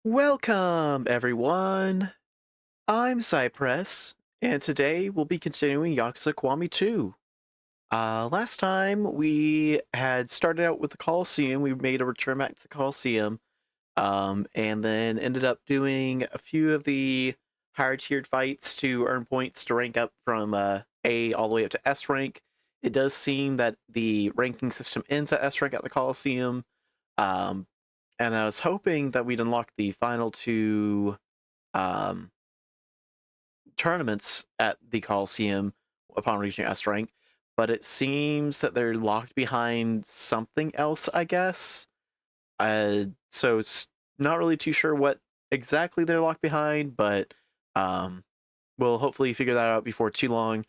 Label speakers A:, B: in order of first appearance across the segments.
A: Welcome, everyone! I'm Xyprec, and today we'll be continuing Yakuza Kiwami 2. Last time we had started out with the Coliseum, we made a return back to the Coliseum, and then ended up doing a few of the higher tiered fights to earn points to rank up from A all the way up to S rank. It does seem that the ranking system ends at S rank at the Coliseum, um, and I was hoping that we'd unlock the final two um, tournaments at the Coliseum upon reaching S rank, but it seems that they're locked behind something else, I guess. So it's not really too sure what exactly they're locked behind, but um, we'll hopefully figure that out before too long.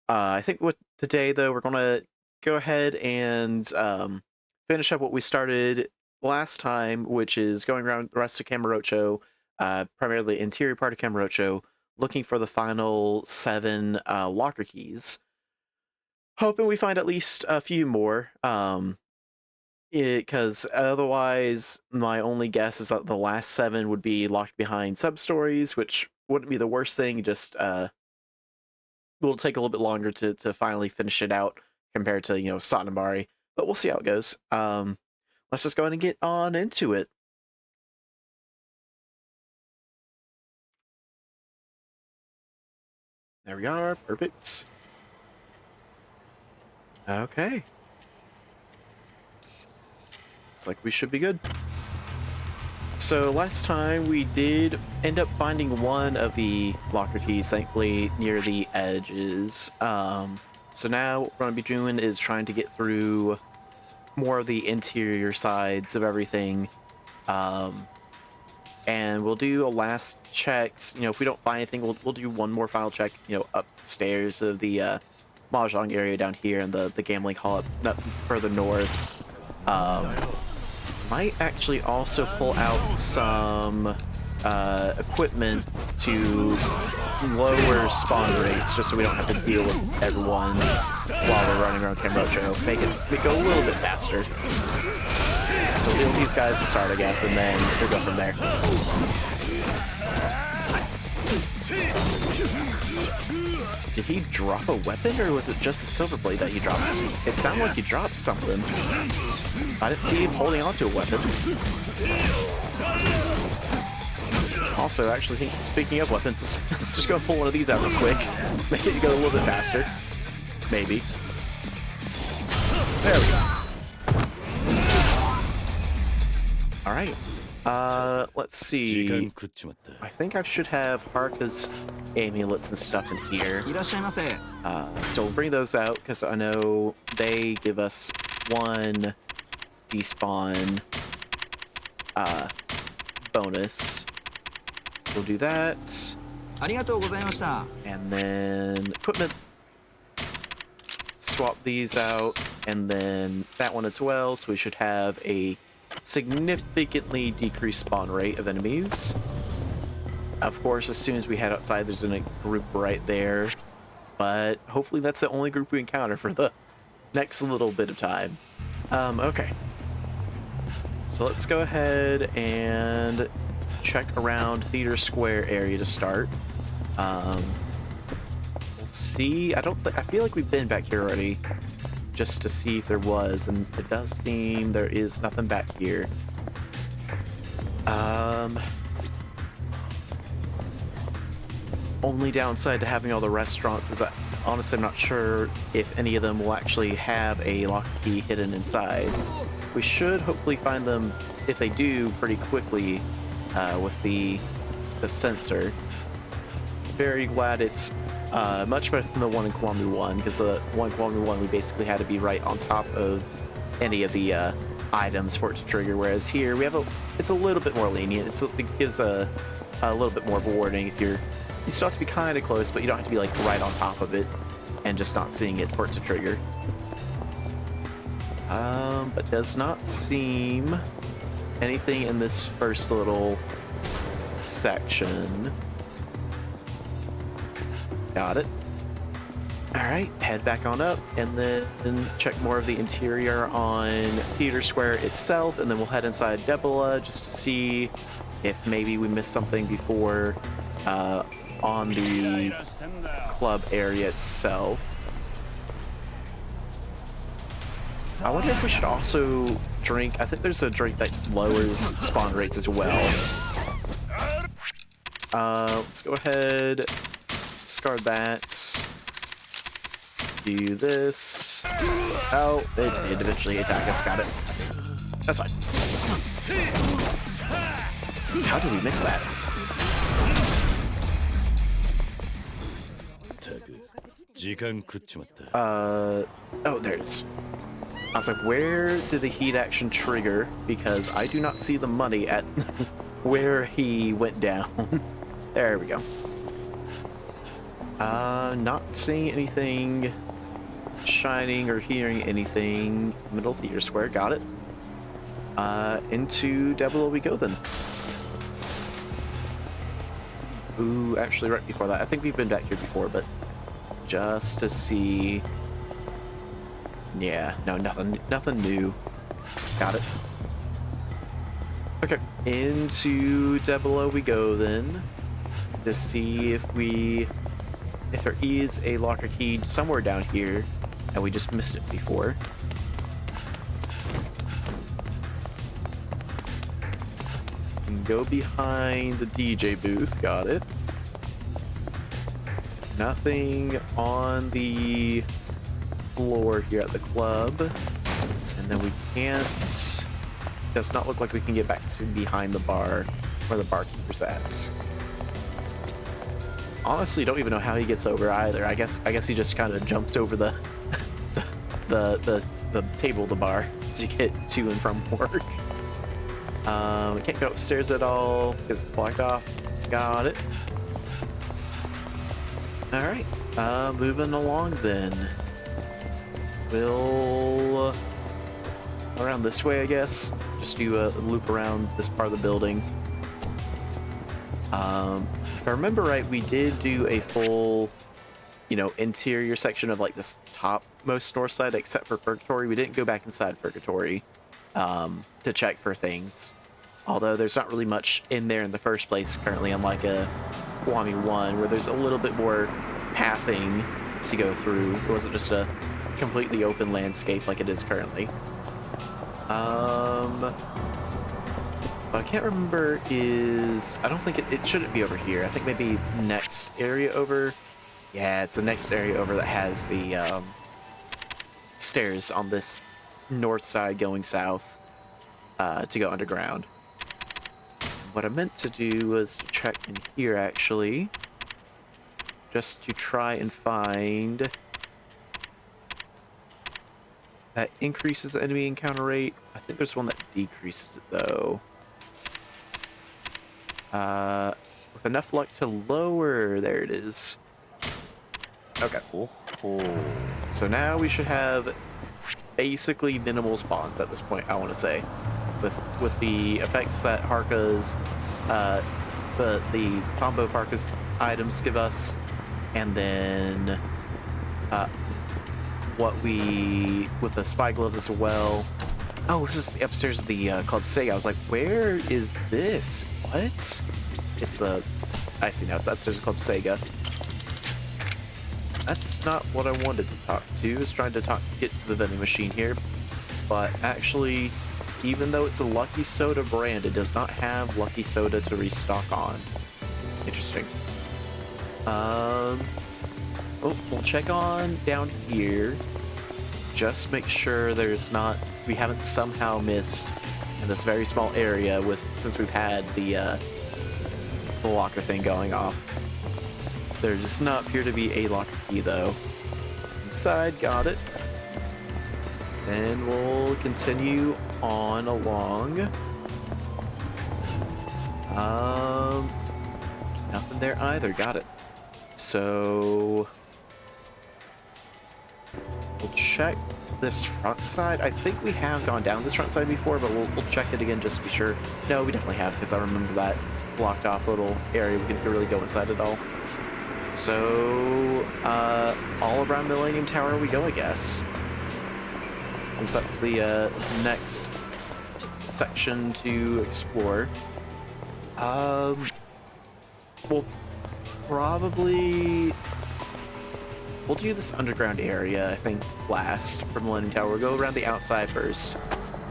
A: I think with today, though, we're going to go ahead and finish up what we started last time, which is going around the rest of Kamurocho, primarily interior part of Kamurocho, looking for the final 7 locker keys. Hoping we find at least a few more, because otherwise my only guess is that the last 7 would be locked behind sub-stories, which wouldn't be the worst thing, just will take a little bit longer to finally finish it out compared to, Sanamari, but we'll see how it goes. Let's just go ahead and get on into it. There we are, perfect. Okay. Looks like we should be good. So last time we did end up finding one of the locker keys, thankfully, near the edges. So now what we're going to be doing is trying to get through more of the interior sides of everything. And we'll do a last check. If we don't find anything, we'll do one more final check, upstairs of the Mahjong area down here and the gambling hall up further north. Might actually also pull out some equipment to lower spawn rates, just so we don't have to deal with everyone while we're running around Kamurocho. Make it go a little bit faster. So we'll deal with these guys to start, I guess, and then we'll go from there. Did he drop a weapon, or was it just the silver blade that he dropped? It sounded like he dropped something. I didn't see him holding onto a weapon. Also, actually, speaking of weapons, let's just go pull one of these out real quick. Make it go a little bit faster. Maybe. There we go. Alright. Let's see. I think I should have Haruka's amulets and stuff in here. So we'll bring those out, because I know they give us 1 despawn bonus. We'll do that. And then equipment. Swap these out, and then that one as well, so we should have a significantly decreased spawn rate of enemies. Of course, as soon as we head outside, there's a group right there, but hopefully that's the only group we encounter for the next little bit of time. Okay. So let's go ahead and check around Theater Square area to start. We'll see. I feel like we've been back here already, just to see if there was, and it does seem there is nothing back here. Only downside to having all the restaurants is that honestly I'm not sure if any of them will actually have a lock key hidden inside. We should hopefully find them, if they do, pretty quickly with the sensor. Very glad it's much better than the one in Kiwami 1, because the one in Kiwami 1 we basically had to be right on top of any of the items for it to trigger, whereas here we have it's a little bit more lenient. It gives a little bit more of a warning if you still have to be kind of close, but you don't have to be like right on top of it and just not seeing it for it to trigger. But does not seem anything in this first little section. Got it. Alright, head back on up, and then check more of the interior on Theater Square itself, and then we'll head inside Debola just to see if maybe we missed something before on the club area itself. I wonder if we should also drink. I think there's a drink that lowers spawn rates as well. Let's go ahead, discard that. Do this. Oh, it did eventually attack us. Got it. That's fine. How did we miss that? Oh, there it is. I was like, where did the heat action trigger? Because I do not see the money at where he went down. There we go. Not seeing anything shining or hearing anything. Middle theater square, got it. Into Devil we go then. Ooh, actually right before that, I think we've been back here before, but just to see. Yeah, no, nothing new. Got it. Okay, into Devil we go then, to see if there is a locker key somewhere down here, and we just missed it before. And go behind the DJ booth, got it. Nothing on the floor here at the club, and then we can't. Does not look like we can get back to behind the bar where the barkeeper's at. Honestly, don't even know how he gets over either. I guess he just kind of jumps over the table of the bar to get to and from work. We can't go upstairs at all because it's blocked off. Got it. All right, moving along then. We'll around this way, I guess. Just do a loop around this part of the building. If I remember right, we did do a full, interior section of like this topmost store side, except for Purgatory. We didn't go back inside Purgatory to check for things. Although there's not really much in there in the first place currently, unlike a Kiwami 1, where there's a little bit more pathing to go through. It wasn't just a completely open landscape like it is currently. What I can't remember is, I don't think it shouldn't be over here. I think maybe next area over. Yeah, it's the next area over that has the stairs on this north side going south to go underground. What I meant to do was to check in here actually, just to try and find that increases the enemy encounter rate. I think there's one that decreases it though. With enough luck to lower, there it is. Okay. So now we should have basically minimal spawns at this point, I want to say. With the effects that Harka's, the combo of Harka's items give us, and then with the spy gloves as well. Oh, this is the upstairs of the Club Sega. I was like, where is this? What? It's I see now, it's upstairs of Club Sega. That's not what I wanted to talk to. I was trying to get to the vending machine here, but actually, even though it's a Lucky Soda brand, it does not have Lucky Soda to restock on. Interesting. We'll check on down here. Just make sure we haven't somehow missed in this very small area since we've had the locker thing going off. There does not appear to be a locker key though. Inside, got it. And we'll continue on along. Nothing there either, got it. So we'll check this front side. I think we have gone down this front side before, but we'll check it again just to be sure. No, we definitely have, because I remember that blocked off little area we could really go inside at all. So all around Millennium Tower we go, I guess. Since that's the next section to explore. Um, we'll probably... We'll do this underground area, I think, last for Millennium Tower. We'll go around the outside first,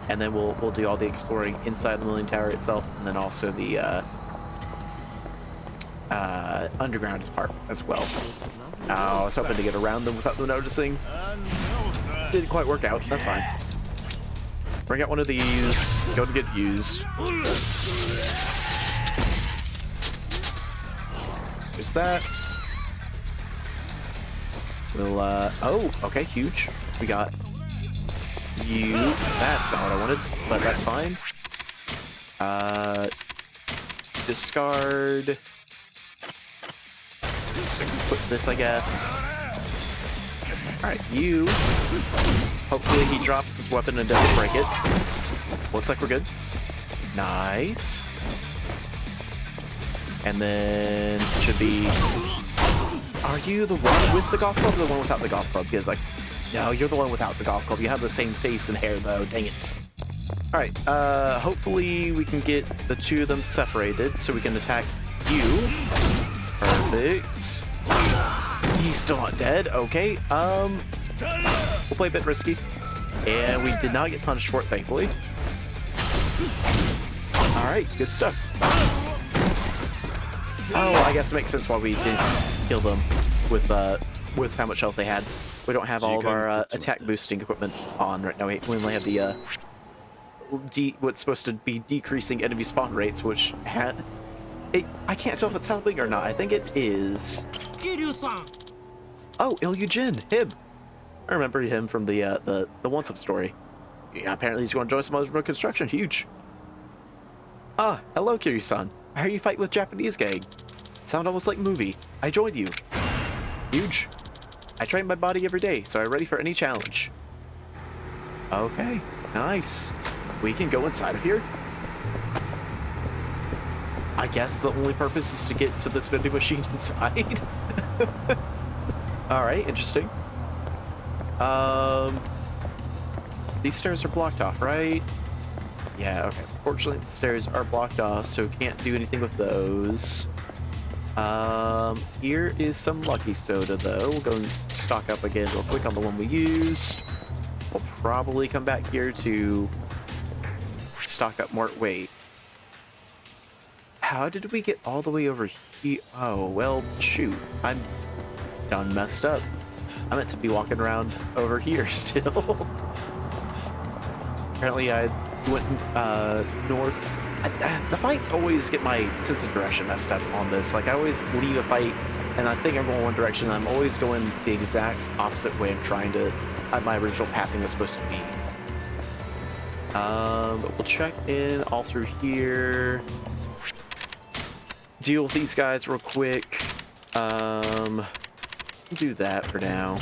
A: and then we'll do all the exploring inside the Millennium Tower itself, and then also the underground part as well. I was hoping to get around them without them noticing. Didn't quite work out. That's fine. Bring out one of these. Go to get used. There's that. We'll, oh, okay, huge. We got you. That's not what I wanted, but that's fine. Discard. Put this, I guess. Alright, you. Hopefully he drops his weapon and doesn't break it. Looks like we're good. Nice. And then it should be... Are you the one with the golf club or the one without the golf club? Because, like, no, you're the one without the golf club. You have the same face and hair, though. Dang it. Alright, hopefully we can get the two of them separated so we can attack you. Perfect. He's still not dead. Okay, we'll play a bit risky. And we did not get punished for it, thankfully. Alright, good stuff. Oh, I guess it makes sense why we didn't kill them with how much health they had. We don't have all of our attack boosting equipment on right now. We only have the what's supposed to be decreasing enemy spawn rates, which I can't tell if it's helping or not. I think it is. Oh, Ilyujin, him. I remember him from the Once Up story. Yeah, apparently he's going to join some other construction. Huge. Ah, hello, Kiryu-san. I heard you fight with Japanese gang. Sound almost like movie. I joined you. Huge. I train my body every day, so I'm ready for any challenge. Okay, nice. We can go inside of here. I guess the only purpose is to get to this vending machine inside. Alright, interesting. These stairs are blocked off, right? Yeah, okay. Fortunately, the stairs are blocked off, so can't do anything with those. Here is some Lucky Soda, though. We'll go and stock up again real quick on the one we used. We'll probably come back here to stock up more. Wait. How did we get all the way over here? Oh, well, shoot. I'm done messed up. I meant to be walking around over here still. Apparently, I went north. The fights always get my sense of direction messed up on this. Like, I always leave a fight, and I think I'm going one direction, and I'm always going the exact opposite way I'm trying to... my original pathing was supposed to be. But we'll check in all through here. Deal with these guys real quick. We'll do that for now.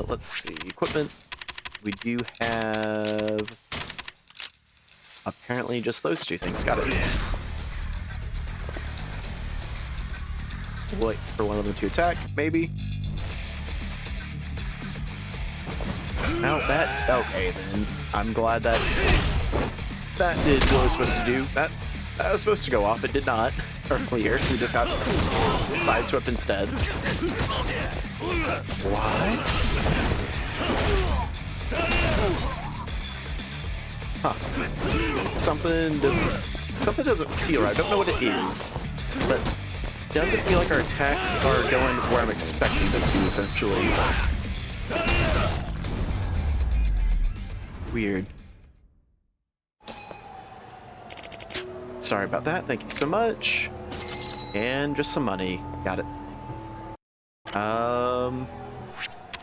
A: Let's see. Equipment. We do have... apparently just those two things. Got it. Wait for one of them to attack, maybe. No, that... okay, then. I'm glad that did what it was supposed to do. That was supposed to go off. It did not earlier. We just got sideswept instead. What? Huh. Something doesn't feel right. I don't know what it is, but it doesn't feel like our attacks are going where I'm expecting them to, essentially. Weird. Sorry about that. Thank you so much. And just some money. Got it.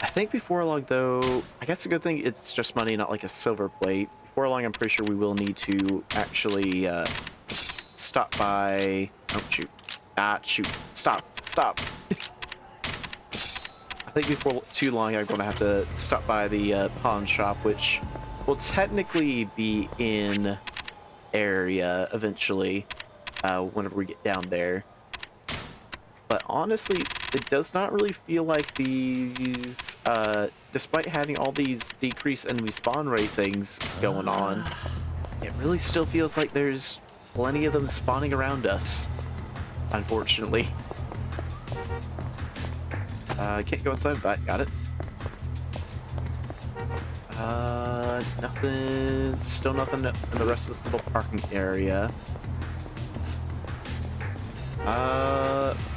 A: I think before long, though, I guess a good thing it's just money, not like a silver plate. Before long, I'm pretty sure we will need to actually stop by... oh, shoot. Ah, shoot. Stop. Stop. I think before too long, I'm going to have to stop by the pawn shop, which will technically be in area eventually, whenever we get down there. But honestly, it does not really feel like these, despite having all these decreased enemy spawn rate things going on, it really still feels like there's plenty of them spawning around us, unfortunately. Can't go inside of that, got it. Nothing, still nothing in the rest of this little parking area.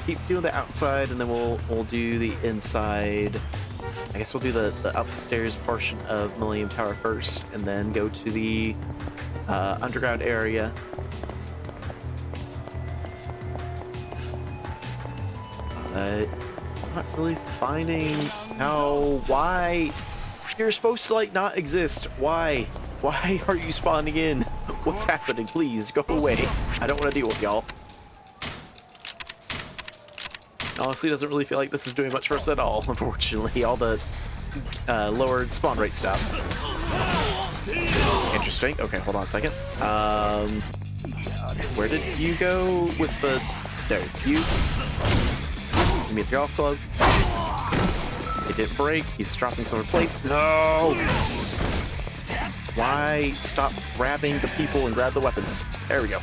A: Keep doing the outside, and then we'll do the inside. I guess we'll do the upstairs portion of Millennium Tower first, and then go to the underground area. I'm not really finding how, why you're supposed to like not exist. Why are you spawning in? What's happening? Please go away. I don't want to deal with y'all. Honestly, doesn't really feel like this is doing much for us at all, unfortunately. All the lowered spawn rate stuff. Interesting. Okay, hold on a second. Where did you go with the... There, you... Give me the golf club. It didn't break. He's dropping silver plates. No! Why stop grabbing the people and grab the weapons? There we go.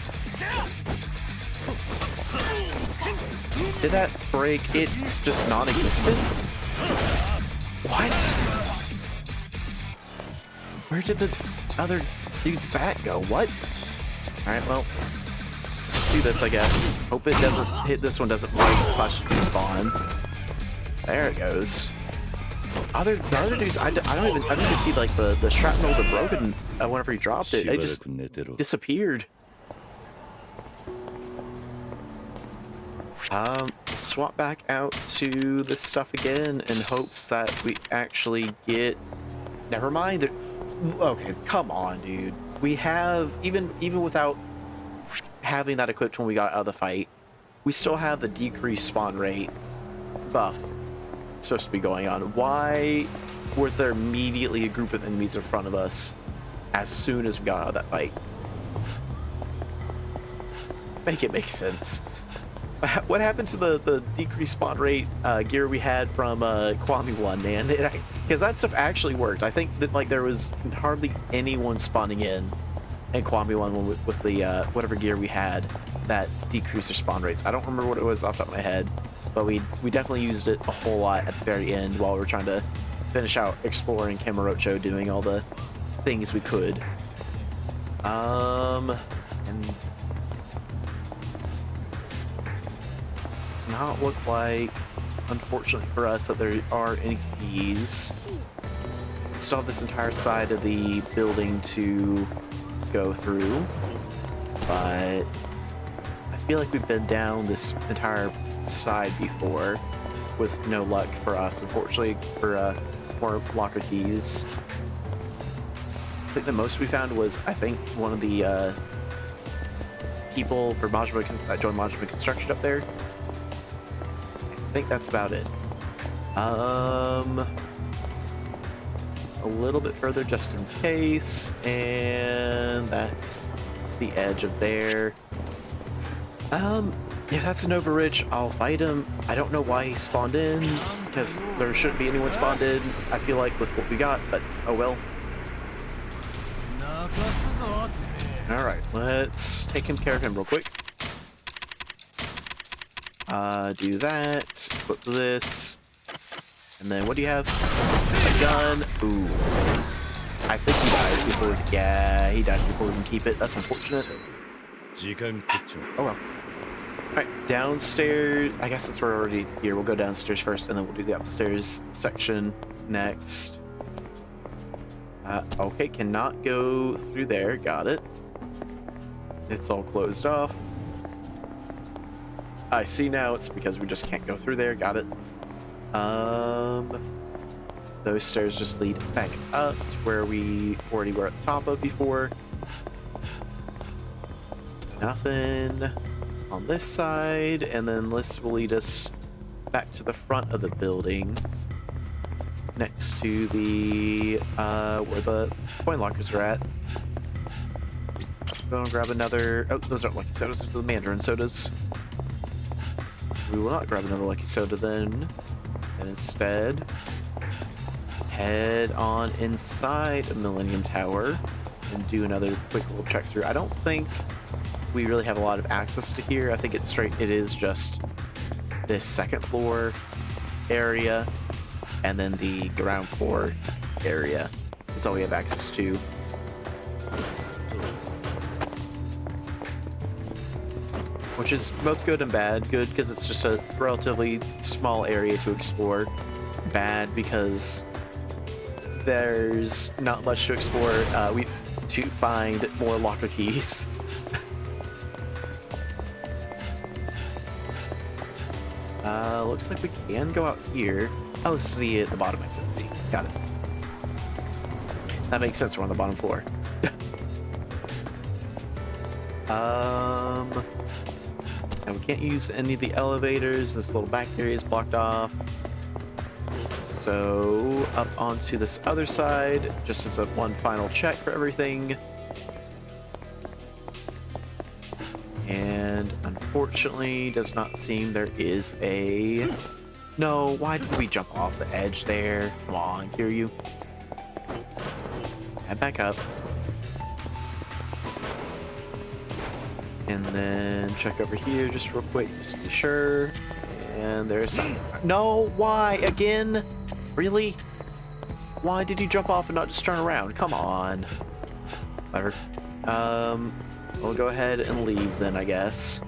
A: Did that break? It's just non-existent? What? Where did the other dude's bat go? What? Alright, well, just do this, I guess. Hope it doesn't hit, this one doesn't break / respawn. There it goes. The other dudes, I don't even see like the shrapnel that broken whenever he dropped it. It just disappeared. Swap back out to this stuff again in hopes that we actually get... Never mind. Okay, come on, dude. We have, even without having that equipped when we got out of the fight, we still have the decreased spawn rate buff supposed to be going on. Why was there immediately a group of enemies in front of us as soon as we got out of that fight? Make it make sense. What happened to the decreased spawn rate gear we had from Kiwami 1, man? Because that stuff actually worked. I think that like there was hardly anyone spawning in Kiwami 1 with the whatever gear we had that decreased their spawn rates. I don't remember what it was off the top of my head, but we definitely used it a whole lot at the very end while we were trying to finish out exploring Kamurocho, doing all the things we could. And does not look like, unfortunately for us, that there are any keys. Still have this entire side of the building to go through, but I feel like we've been down this entire side before with no luck for us, unfortunately, for more locker keys. I think the most we found was, I think, one of the people for Majima that joined Majima Construction up there. I think that's about it. A little bit further just in case, and that's the edge of there. Yeah, that's an overrich. I'll fight him. I don't know why he spawned in, because there shouldn't be anyone spawned in, I feel like, with what we got, but oh well. Alright, let's take care of him real quick. Do that, equip this, and then what do you have? A gun. Ooh. I think he dies before, yeah, he dies before we can keep it. That's unfortunate. Oh well. Alright, downstairs, I guess since we're already here, we'll go downstairs first, and then we'll do the upstairs section next. Okay, cannot go through there, got it. It's all closed off. I see now, it's because we just can't go through there, got it. Those stairs just lead back up to where we already were at the top of before. Nothing on this side, and then this will lead us back to the front of the building, next to the where the coin lockers are at. Go and grab another. Oh, those aren't lucky sodas, those are the Mandarin sodas. We will not grab another lucky soda then, and instead head on inside a Millennium Tower and do another quick little check through. I don't think we really have a lot of access to here. I think it is just this second floor area and then the ground floor area. That's all we have access to. Which is both good and bad. Good because it's just a relatively small area to explore. Bad because there's not much to explore. We to find more locker keys. Looks like we can go out here. Oh, this is the bottom exit. See, got it. That makes sense. We're on the bottom floor. And we can't use any of the elevators. This little back area is blocked off. So up onto this other side, just as a one final check for everything. And unfortunately, does not seem there is a... No, why did we jump off the edge there? Come on, hear you. Head back up. And then check over here just real quick, just to be sure. And there's... No, why? Again? Really? Why did you jump off and not just turn around? Come on. Whatever. We'll go ahead and leave then, I guess.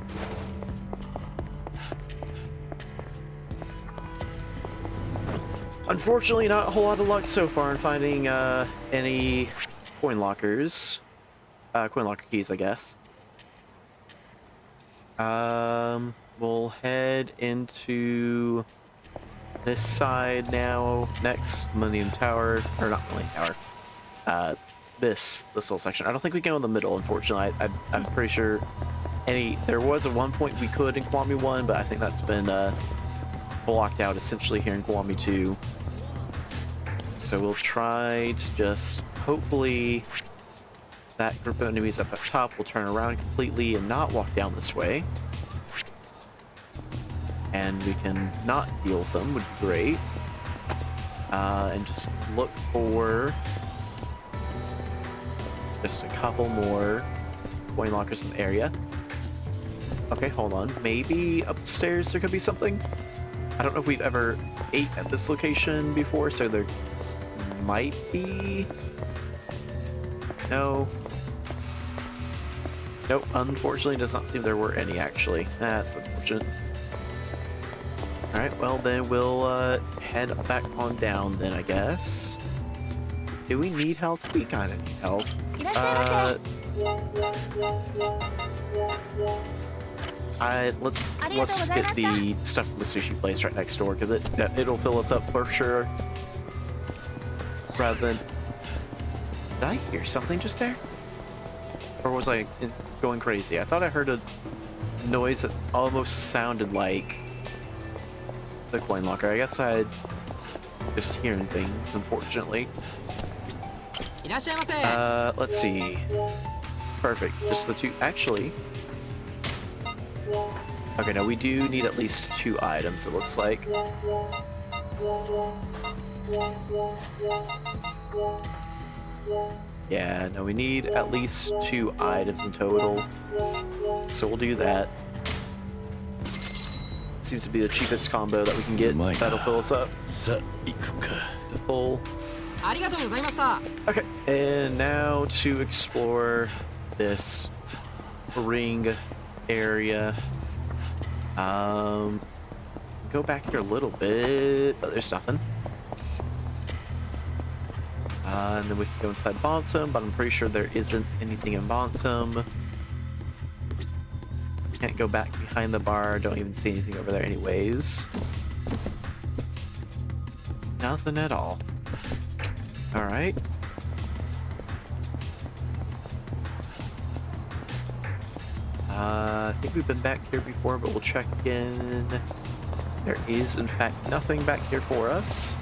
A: Unfortunately, not a whole lot of luck so far in finding any coin lockers. Coin locker keys, I guess. We'll head into this side now. Next, Millennium Tower, or not Millennium Tower. This little section. I don't think we can go in the middle, unfortunately. I'm pretty sure there was at one point we could in Kiwami 1, but I think that's been blocked out essentially here in Kiwami 2. So we'll try to just hopefully that group of enemies up top will turn around completely and not walk down this way. And we can not deal with them, would be great. And just look for just a couple more coin lockers in the area. Okay, hold on. Maybe upstairs there could be something? I don't know if we've ever ate at this location before, so there might be... No. Nope, unfortunately does not seem there were any, actually. That's unfortunate. Alright, well then we'll head back on down then, I guess. Do we need health? We kinda need health. Let's just get the stuff from the sushi place right next door, because it'll fill us up for sure. Rather than... Did I hear something just there? Or was I going crazy? I thought I heard a noise that almost sounded like the coin locker. I guess I'm just hearing things, unfortunately. Let's see. Perfect. Just the two. Actually. Okay, now we do need at least 2 items, it looks like. Yeah, no, we need at least 2 items in total. So we'll do that. Seems to be the cheapest combo that we can get. That'll fill us up to full. Okay, and now to explore this ring area. Go back here a little bit, but there's nothing. And then we can go inside Bontum, but I'm pretty sure there isn't anything in Bontum. Can't go back behind the bar, don't even see anything over there anyways. Nothing at all. Alright. I think we've been back here before, but we'll check again. There is, in fact, nothing back here for us.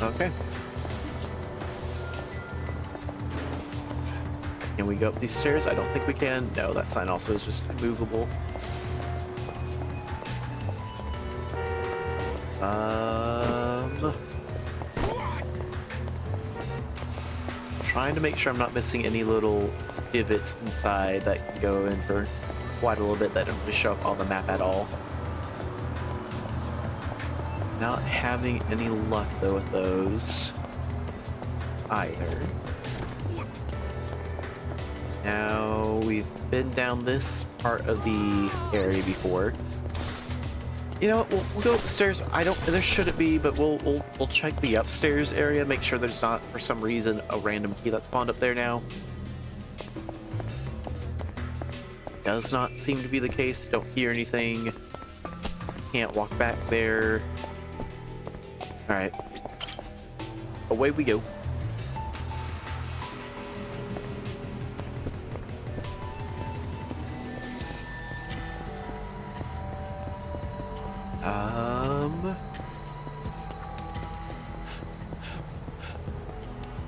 A: Okay. Can we go up these stairs? I don't think we can. No, that sign also is just movable. Trying to make sure I'm not missing any little pivots inside that can go in for quite a little bit that don't really show up on the map at all. Not having any luck though with those either. Now we've been down this part of the area before. You know what? We'll go upstairs. There shouldn't be, but we'll check the upstairs area. Make sure there's not, for some reason, a random key that spawned up there now. Does not seem to be the case. Don't hear anything. Can't walk back there. All right. Away we go.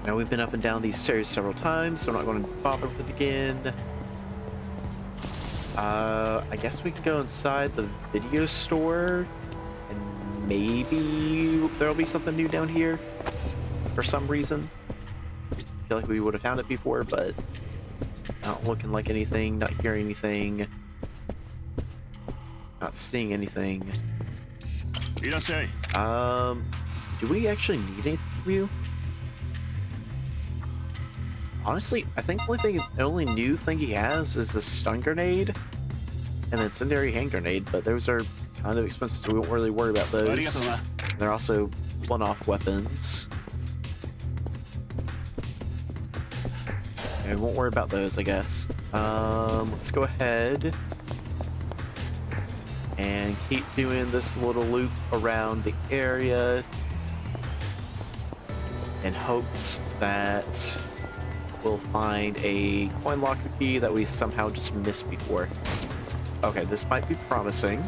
A: Now we've been up and down these stairs several times, so I'm not going to bother with it again. I guess we can go inside the video store, and maybe there'll be something new down here for some reason. I feel like we would have found it before, but not looking like anything, not hearing anything, not seeing anything. Do we actually need anything from you? Honestly, I think the only new thing he has is a stun grenade and an incendiary hand grenade, but those are kind of expensive, so we won't really worry about those. They're also one-off weapons. And we won't worry about those, I guess. Let's go ahead and keep doing this little loop around the area in hopes that we'll find a coin locker key that we somehow just missed before. Okay, this might be promising.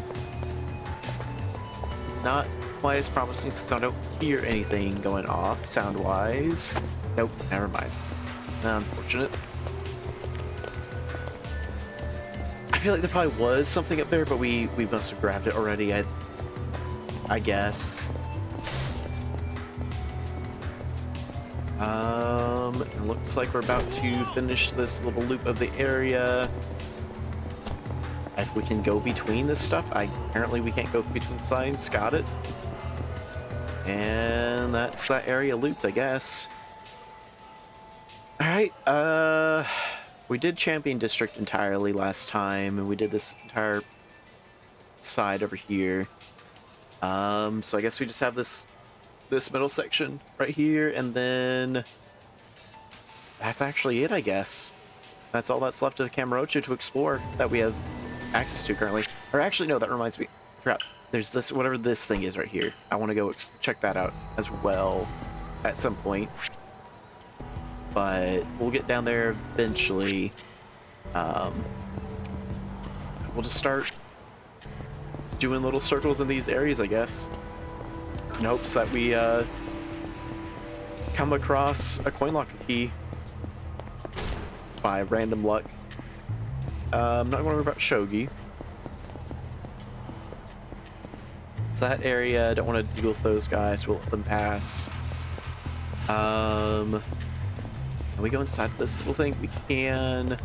A: Not quite as promising since I don't hear anything going off sound-wise. Nope, never mind. Unfortunate. I feel like there probably was something up there, but we must have grabbed it already, I guess. It looks like we're about to finish this little loop of the area. If we can go between this stuff, apparently we can't go between signs. Got it. And that's that area looped, I guess. Alright, we did Champion District entirely last time, and we did this entire side over here. So I guess we just have this middle section right here, and then that's actually it, I guess. That's all that's left of Kamurocho to explore that we have access to currently. Or actually, no, that reminds me. I forgot. There's this, whatever this thing is right here. I want to go check that out as well at some point. But we'll get down there eventually. We'll just start doing little circles in these areas, I guess, in hopes that we come across a coin locker key by random luck. I'm not going to worry about Shogi. It's that area. I don't want to deal with those guys. We'll let them pass. Can we go inside this little thing? We can,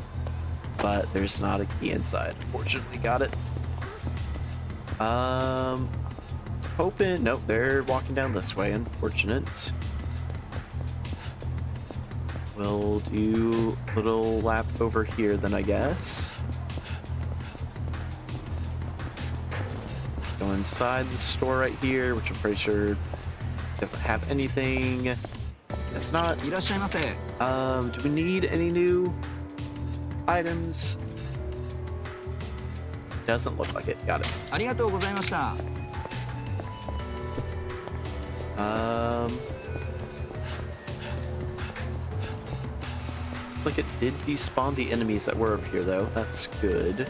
A: but there's not a key inside. Unfortunately, got it. Hoping. Nope, they're walking down this way. Unfortunate. We'll do a little lap over here then, I guess. Go inside the store right here, which I'm pretty sure doesn't have anything. It's not. Do we need any new items? Doesn't look like it. Got it. Looks like it did despawn the enemies that were over here, though. That's good.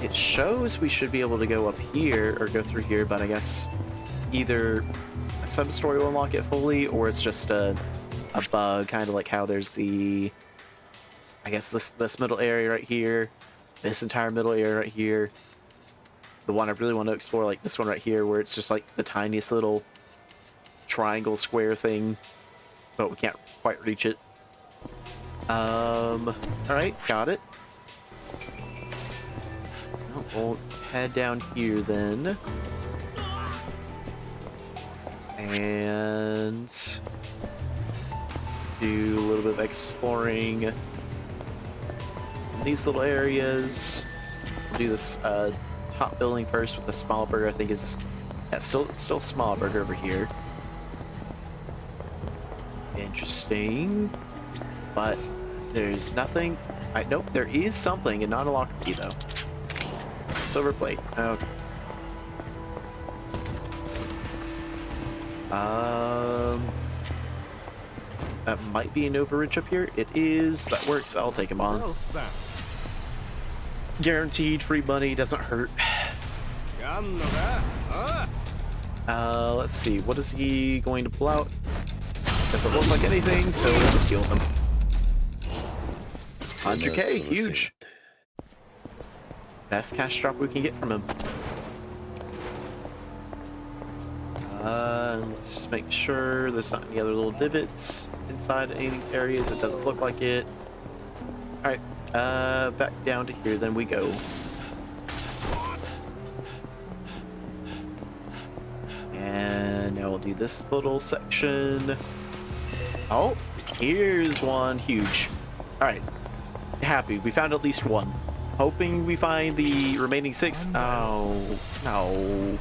A: It shows we should be able to go up here or go through here, but I guess either a sub-story will unlock it fully, or it's just a a bug, kind of like how there's the, I guess this middle area right here, this entire middle area right here. The one I really want to explore, like this one right here, where it's just like the tiniest little triangle square thing, but we can't quite reach it. All right, got it. Well, we'll head down here then. And do a little bit of exploring in these little areas. We'll do this top building first with the small burger. I think is still small burger over here. Interesting, but there's nothing. Nope, there is something, and not a locker key though. Silver plate. Okay. That might be an overreach up here. It is. That works. I'll take him on. Guaranteed free money. Doesn't hurt. Let's see. What is he going to pull out? Doesn't look like anything, so we'll just steal him. 100k. Huge. Best cash drop we can get from him. Let's just make sure there's not any other little divots inside any of these areas. It doesn't look like it. Alright, back down to here, then we go. And now we'll do this little section. Oh, here's one. Huge. Alright, happy. We found at least one. Hoping we find the remaining 6. Oh, no.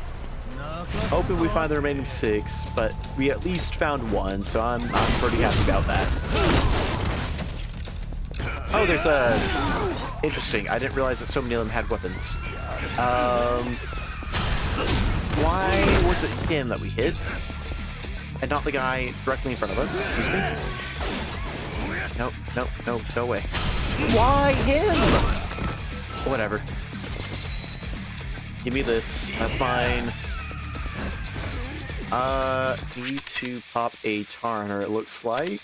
A: Hoping we find the remaining 6, but we at least found one, so I'm pretty happy about that. Oh, there's a... Interesting. I didn't realize that so many of them had weapons. Why was it him that we hit? And not the guy directly in front of us? Excuse me? Nope, nope, nope, go away. Why him? Whatever. Give me this. That's mine. Need to pop a Tarner, it looks like.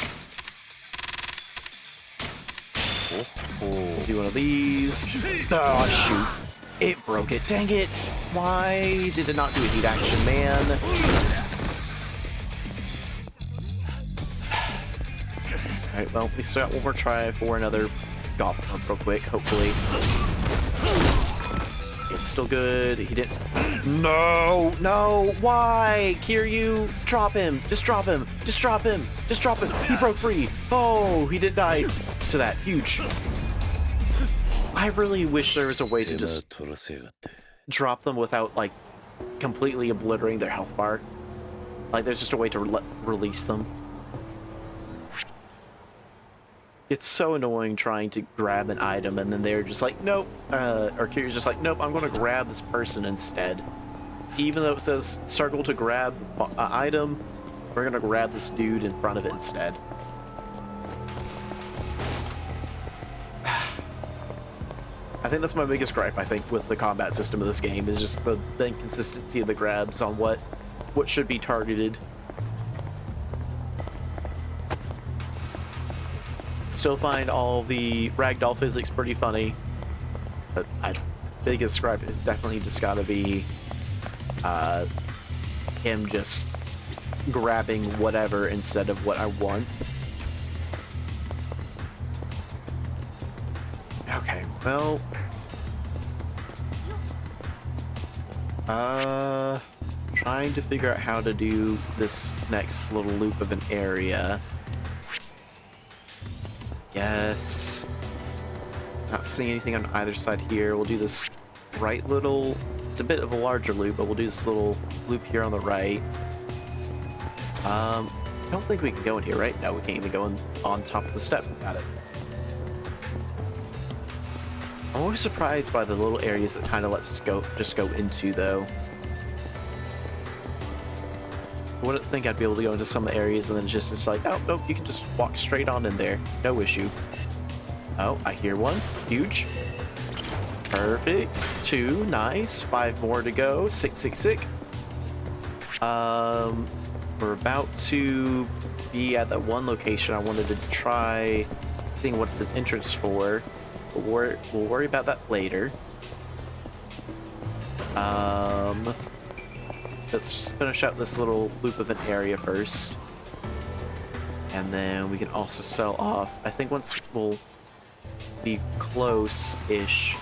A: Do one of these. Oh, shoot. It broke it. Dang it. Why did it not do a heat action, man? Alright, well, we still got one more try for another golf pump real quick, hopefully. It's still good. He didn't. No, no, why? Kiryu, drop him. Just drop him. Just drop him. Just drop him. He broke free. Oh, he didn't die to that. Huge. I really wish there was a way to just drop them without, like, completely obliterating their health bar. Like, there's just a way to release them. It's so annoying trying to grab an item and then they're just like, nope. Or Kiryu's just like, nope, I'm going to grab this person instead. Even though it says circle to grab an item, we're going to grab this dude in front of it instead. I think that's my biggest gripe, I think, with the combat system of this game, is just the inconsistency of the grabs on what should be targeted. Still find all the ragdoll physics pretty funny, but my biggest gripe is definitely just gotta be him just grabbing whatever instead of what I want. Okay, well, trying to figure out how to do this next little loop of an area. Yes. Not seeing anything on either side here. We'll do this right little... It's a bit of a larger loop, but we'll do this little loop here on the right. I don't think we can go in here, right? No, we can't even go in on top of the step. Got it. I'm always surprised by the little areas that kind of lets us just go into, though. I wouldn't think I'd be able to go into some areas and then it's like, oh, nope, you can just walk straight on in there. No issue. Oh, I hear one. Huge. Perfect. 2. Nice. 5 more to go. Sick, sick, sick. We're about to be at that one location. I wanted to try seeing what's the entrance for. But we'll worry about that later. Let's just finish out this little loop of an area first. And then we can also sell off. I think once we'll be close-ish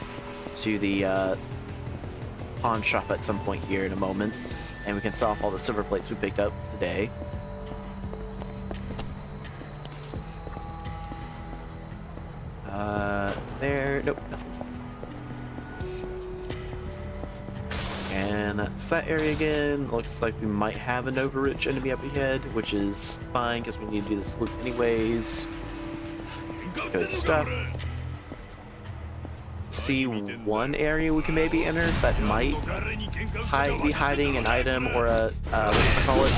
A: to the pawn shop at some point here in a moment. And we can sell off all the silver plates we picked up today. There, nope, nothing. And that's that area again. Looks like we might have an overrich enemy up ahead, which is fine because we need to do this loop anyways. Good stuff. See one area we can maybe enter that might be hiding an item or a what do I call it?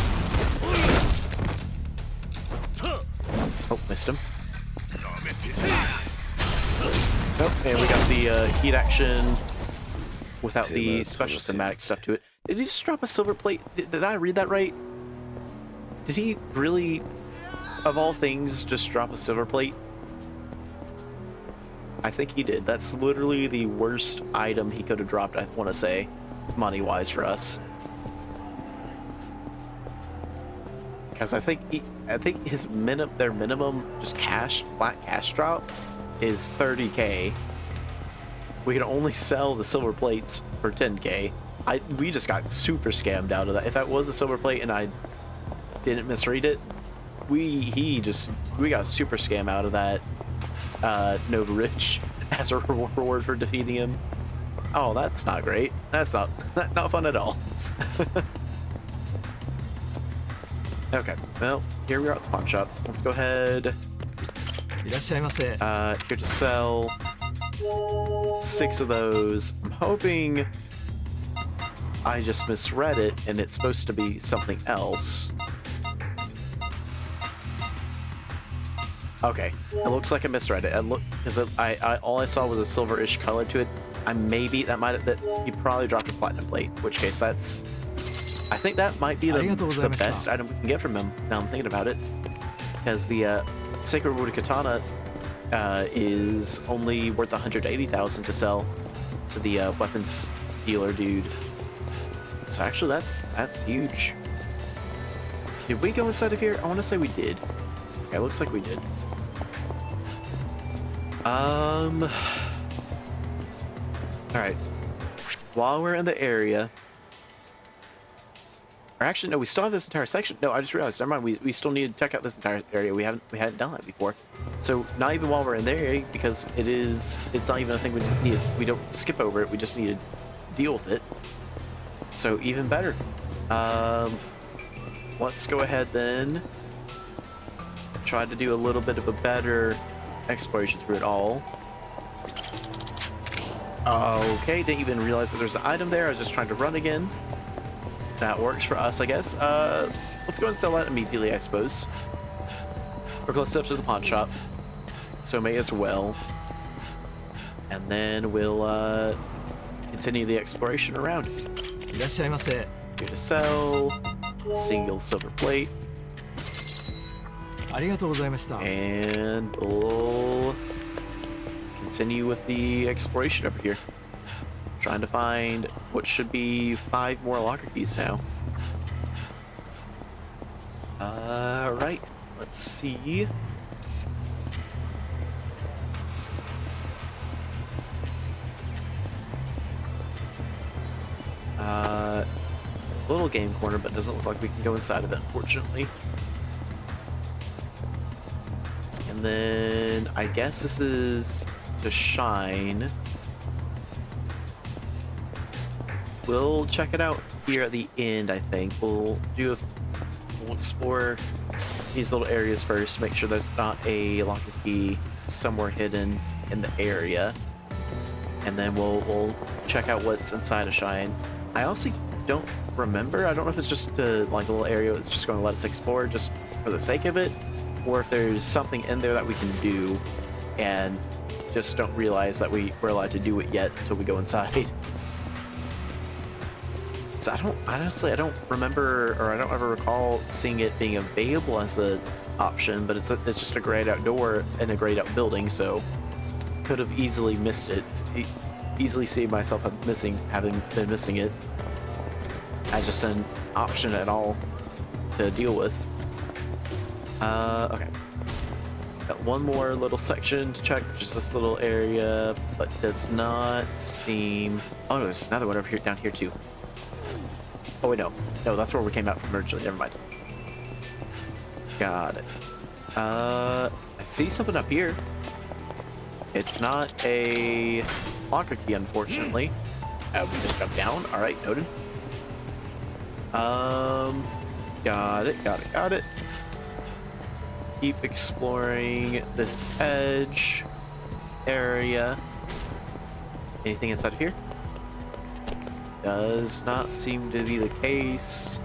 A: Oh, missed him. Oh, and we got the heat action without the special cinematic stuff to it. Did he just drop a silver plate? Did I read that right? Did he really, of all things, just drop a silver plate? I think he did. That's literally the worst item he could have dropped, I want to say, money-wise for us. Because I think his their minimum just flat cash drop is 30k. We can only sell the silver plates for 10k. We just got super scammed out of that. If that was a silver plate and I didn't misread it, we got a super scam out of that Nova Rich as a reward for defeating him. Oh, that's not great. That's not fun at all. Okay, well, here we are at the pawn shop. Let's go ahead. Here to sell 6 of those. I'm hoping I just misread it and it's supposed to be something else. Okay, it looks like I misread it. Because all I saw was a silverish color to it. That he probably dropped a platinum plate. In which case, I think that might be the best item we can get from him. Now I'm thinking about it, because the Sacred Wood Katana is only worth 180,000 to sell to the weapons dealer dude. So actually, that's huge. Did we go inside of here? I want to say we did. Okay, looks like we did. All right. While we're in the area, or actually, no, we still have this entire section. No, I just realized. Never mind. We still need to check out this entire area. We hadn't done that before. So not even while we're in there, because it's not even a thing we need. We don't skip over it. We just need to deal with it. So even better. Let's go ahead then. Try to do a little bit of a better exploration through it all. Okay, didn't even realize that there's an item there. I was just trying to run again. That works for us, I guess. Let's go and sell that immediately, I suppose. We're close enough to the pawn shop, so may as well. And then we'll continue the exploration around. Here to sell. Single silver plate. And we'll continue with the exploration over here. Trying to find what should be 5 more locker keys now. Right. Let's see. Little game corner, but doesn't look like we can go inside of it, unfortunately. And then I guess this is to shine. We'll check it out here at the end, I think. We'll explore these little areas first, make sure there's not a locker key somewhere hidden in the area. And then we'll check out what's inside of Shine. I also don't remember. I don't know if it's just like a little area that's just going to let us explore just for the sake of it, or if there's something in there that we can do and just don't realize that we're allowed to do it yet until we go inside. So I don't remember, or I don't ever recall seeing it being available as a option, but it's just a grayed out door and a grayed out building, so could have easily missed it. Easily see myself having been missing it as just an option at all to deal with. Okay. Got one more little section to check, just this little area, but does not seem... Oh no, there's another one over here, down here too. Oh wait, no. No, that's where we came out from originally, never mind. Got it. I see something up here. It's not a locker key, unfortunately. We just jumped down. Alright, noted. Got it. Keep exploring this edge area. Anything inside of here? Does not seem to be the case.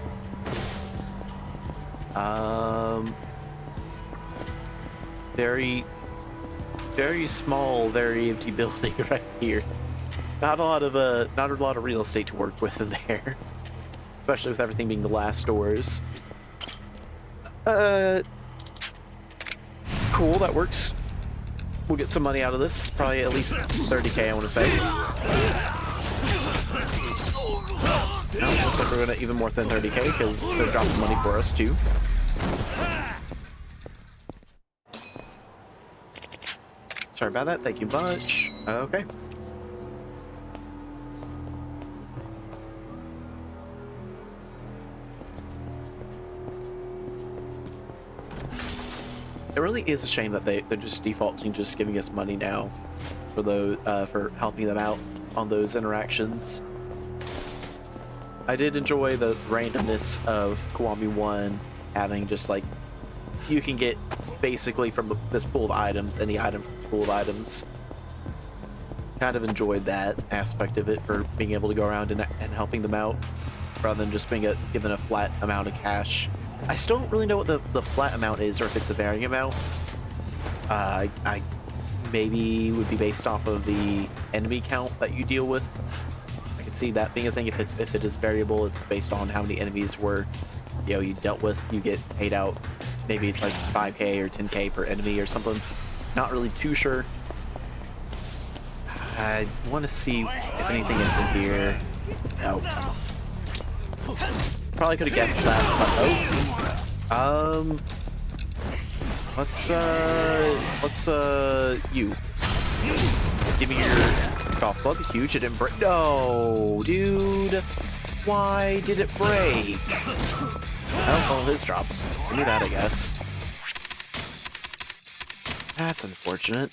A: Very small, very empty building right here. Not a lot of real estate to work with in there, especially with everything being the last doors. Cool, that works. We'll get some money out of this. Probably at least 30k, I want to say. No, looks like we're gonna even more than 30k because they're dropping money for us too. Sorry about that. Thank you much. Okay. It really is a shame that they're just defaulting, just giving us money now for those for helping them out on those interactions. I did enjoy the randomness of Kiwami 1 having just like you can get basically from this pool of items, any item from this pool of items. Kind of enjoyed that aspect of it for being able to go around and helping them out rather than just being given a flat amount of cash. I still don't really know what the flat amount is or if it's a varying amount. I maybe would be based off of the enemy count that you deal with. I could see that being a thing. If it is variable, it's based on how many enemies you dealt with. You get paid out. Maybe it's like 5k or 10k per enemy or something. Not really too sure. I want to see if anything is in here. No. Probably could have guessed that, but oh. Let's you. Give me your golf club. Huge. It didn't break. No, dude. Why did it break? Oh, well, his dropped. Give me that, I guess. That's unfortunate.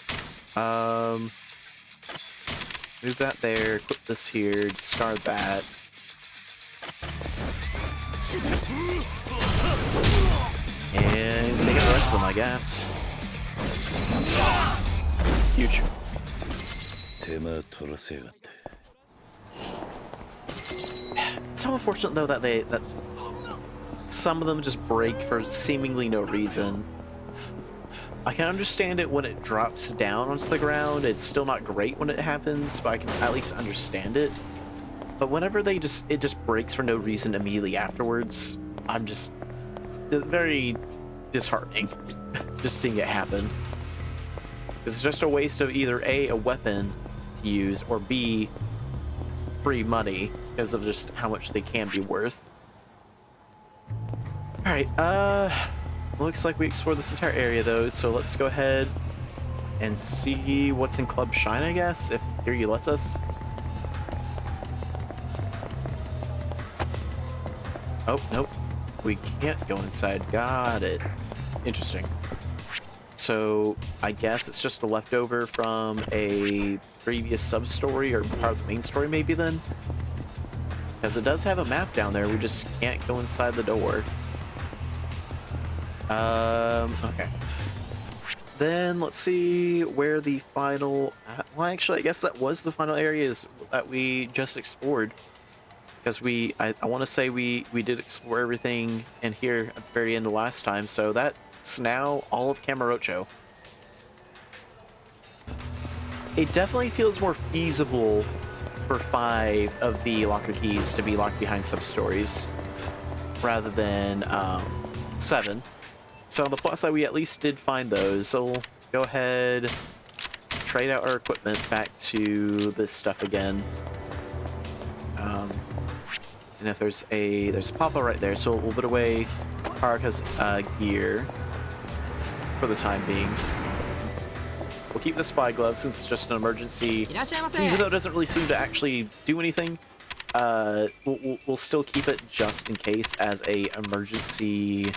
A: Move that there. Equip this here. Discard that. And take out the rest of them, I guess. Huge. It's so unfortunate though that some of them just break for seemingly no reason. I can understand it when it drops down onto the ground. It's still not great when it happens, but I can at least understand it. But whenever it just breaks for no reason immediately afterwards, I'm just very disheartening just seeing it happen. It's just a waste of either A, a weapon to use, or B, free money because of just how much they can be worth. Alright, looks like we explored this entire area though, so let's go ahead and see what's in Club Shine, I guess, if Kiryu lets us. Oh, nope. We can't go inside. Got it. Interesting. So, I guess it's just a leftover from a previous sub-story or part of the main story maybe then? Because it does have a map down there, we just can't go inside the door. Okay. Then, let's see where the final... Well, actually, I guess that was the final areas that we just explored. Because I want to say we did explore everything in here at the very end of last time, so that's now all of Kamurocho. It definitely feels more feasible for 5 of the locker keys to be locked behind sub-stories rather than 7. So on the plus side, we at least did find those. So we'll go ahead, trade out our equipment back to this stuff again. And if there's a pop-up right there, so we'll put away Haruka's gear for the time being. We'll keep the spy glove since it's just an emergency. Even though it doesn't really seem to actually do anything, we'll still keep it just in case as a emergency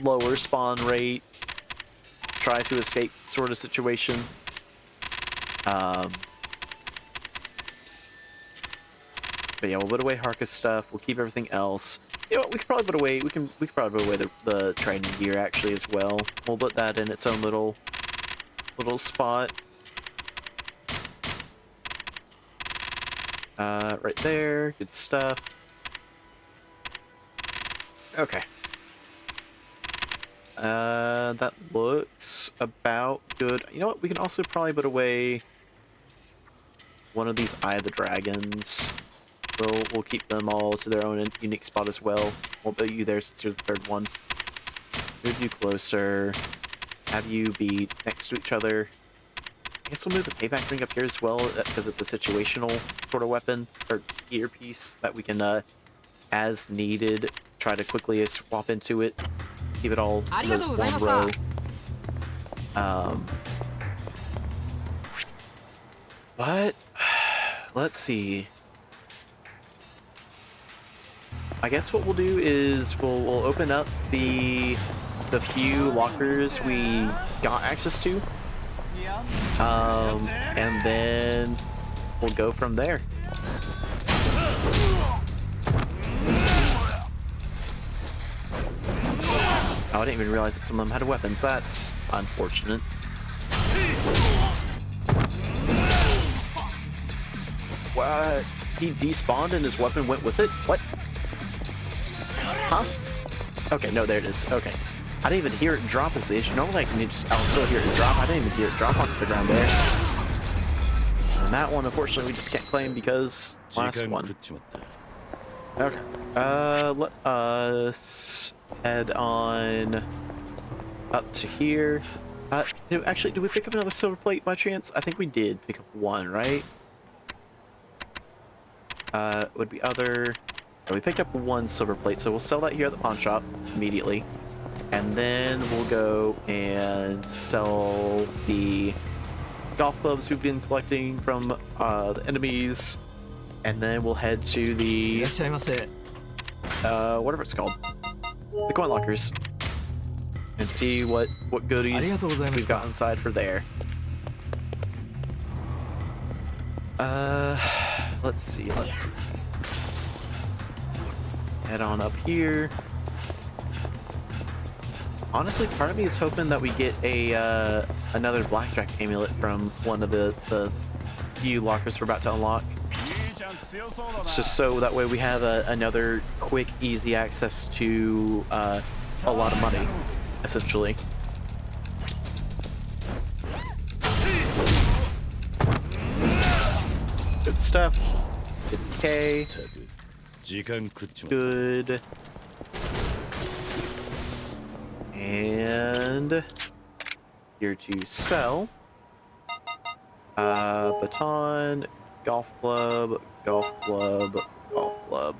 A: lower spawn rate, try to escape sort of situation. But yeah, we'll put away Haruka's stuff. We'll keep everything else. You know what? We could probably put away. We could probably put away the training gear actually as well. We'll put that in its own little spot. Right there. Good stuff. Okay. That looks about good. You know what? We can also probably put away one of these Eye of the Dragons. We'll keep them all to their own unique spot as well. We'll put you there since you're the third one. Move you closer. Have you be next to each other. I guess we'll move the payback ring up here as well, because it's a situational sort of weapon or earpiece that we can, as needed, try to quickly swap into it. Keep it all in one row. But let's see. I guess what we'll do is we'll open up the few lockers we got access to, and then we'll go from there. Oh, I didn't even realize that some of them had weapons. That's unfortunate. What? He despawned and his weapon went with it? What? Huh? Okay, no, there it is. Okay. I didn't even hear it drop as the issue. Normally I can just, I'll still hear it drop. I didn't even hear it drop onto the ground there. And that one, unfortunately, we just can't claim because last one. Okay. Let us head on up to here. Actually, did we pick up another silver plate by chance? I think we did pick up one, right? Would be other... We picked up one silver plate, so we'll sell that here at the pawn shop immediately. And then we'll go and sell the golf clubs we've been collecting from the enemies. And then we'll head to the... whatever it's called. The coin lockers. And see what goodies we've got inside for there. Let's see. Head on up here. Honestly, part of me is hoping that we get a another blackjack amulet from one of the few lockers we're about to unlock. It's just so that way we have another quick, easy access to a lot of money, essentially. Good stuff. Good K. Good. And here to sell. Baton, golf club, golf club, golf club.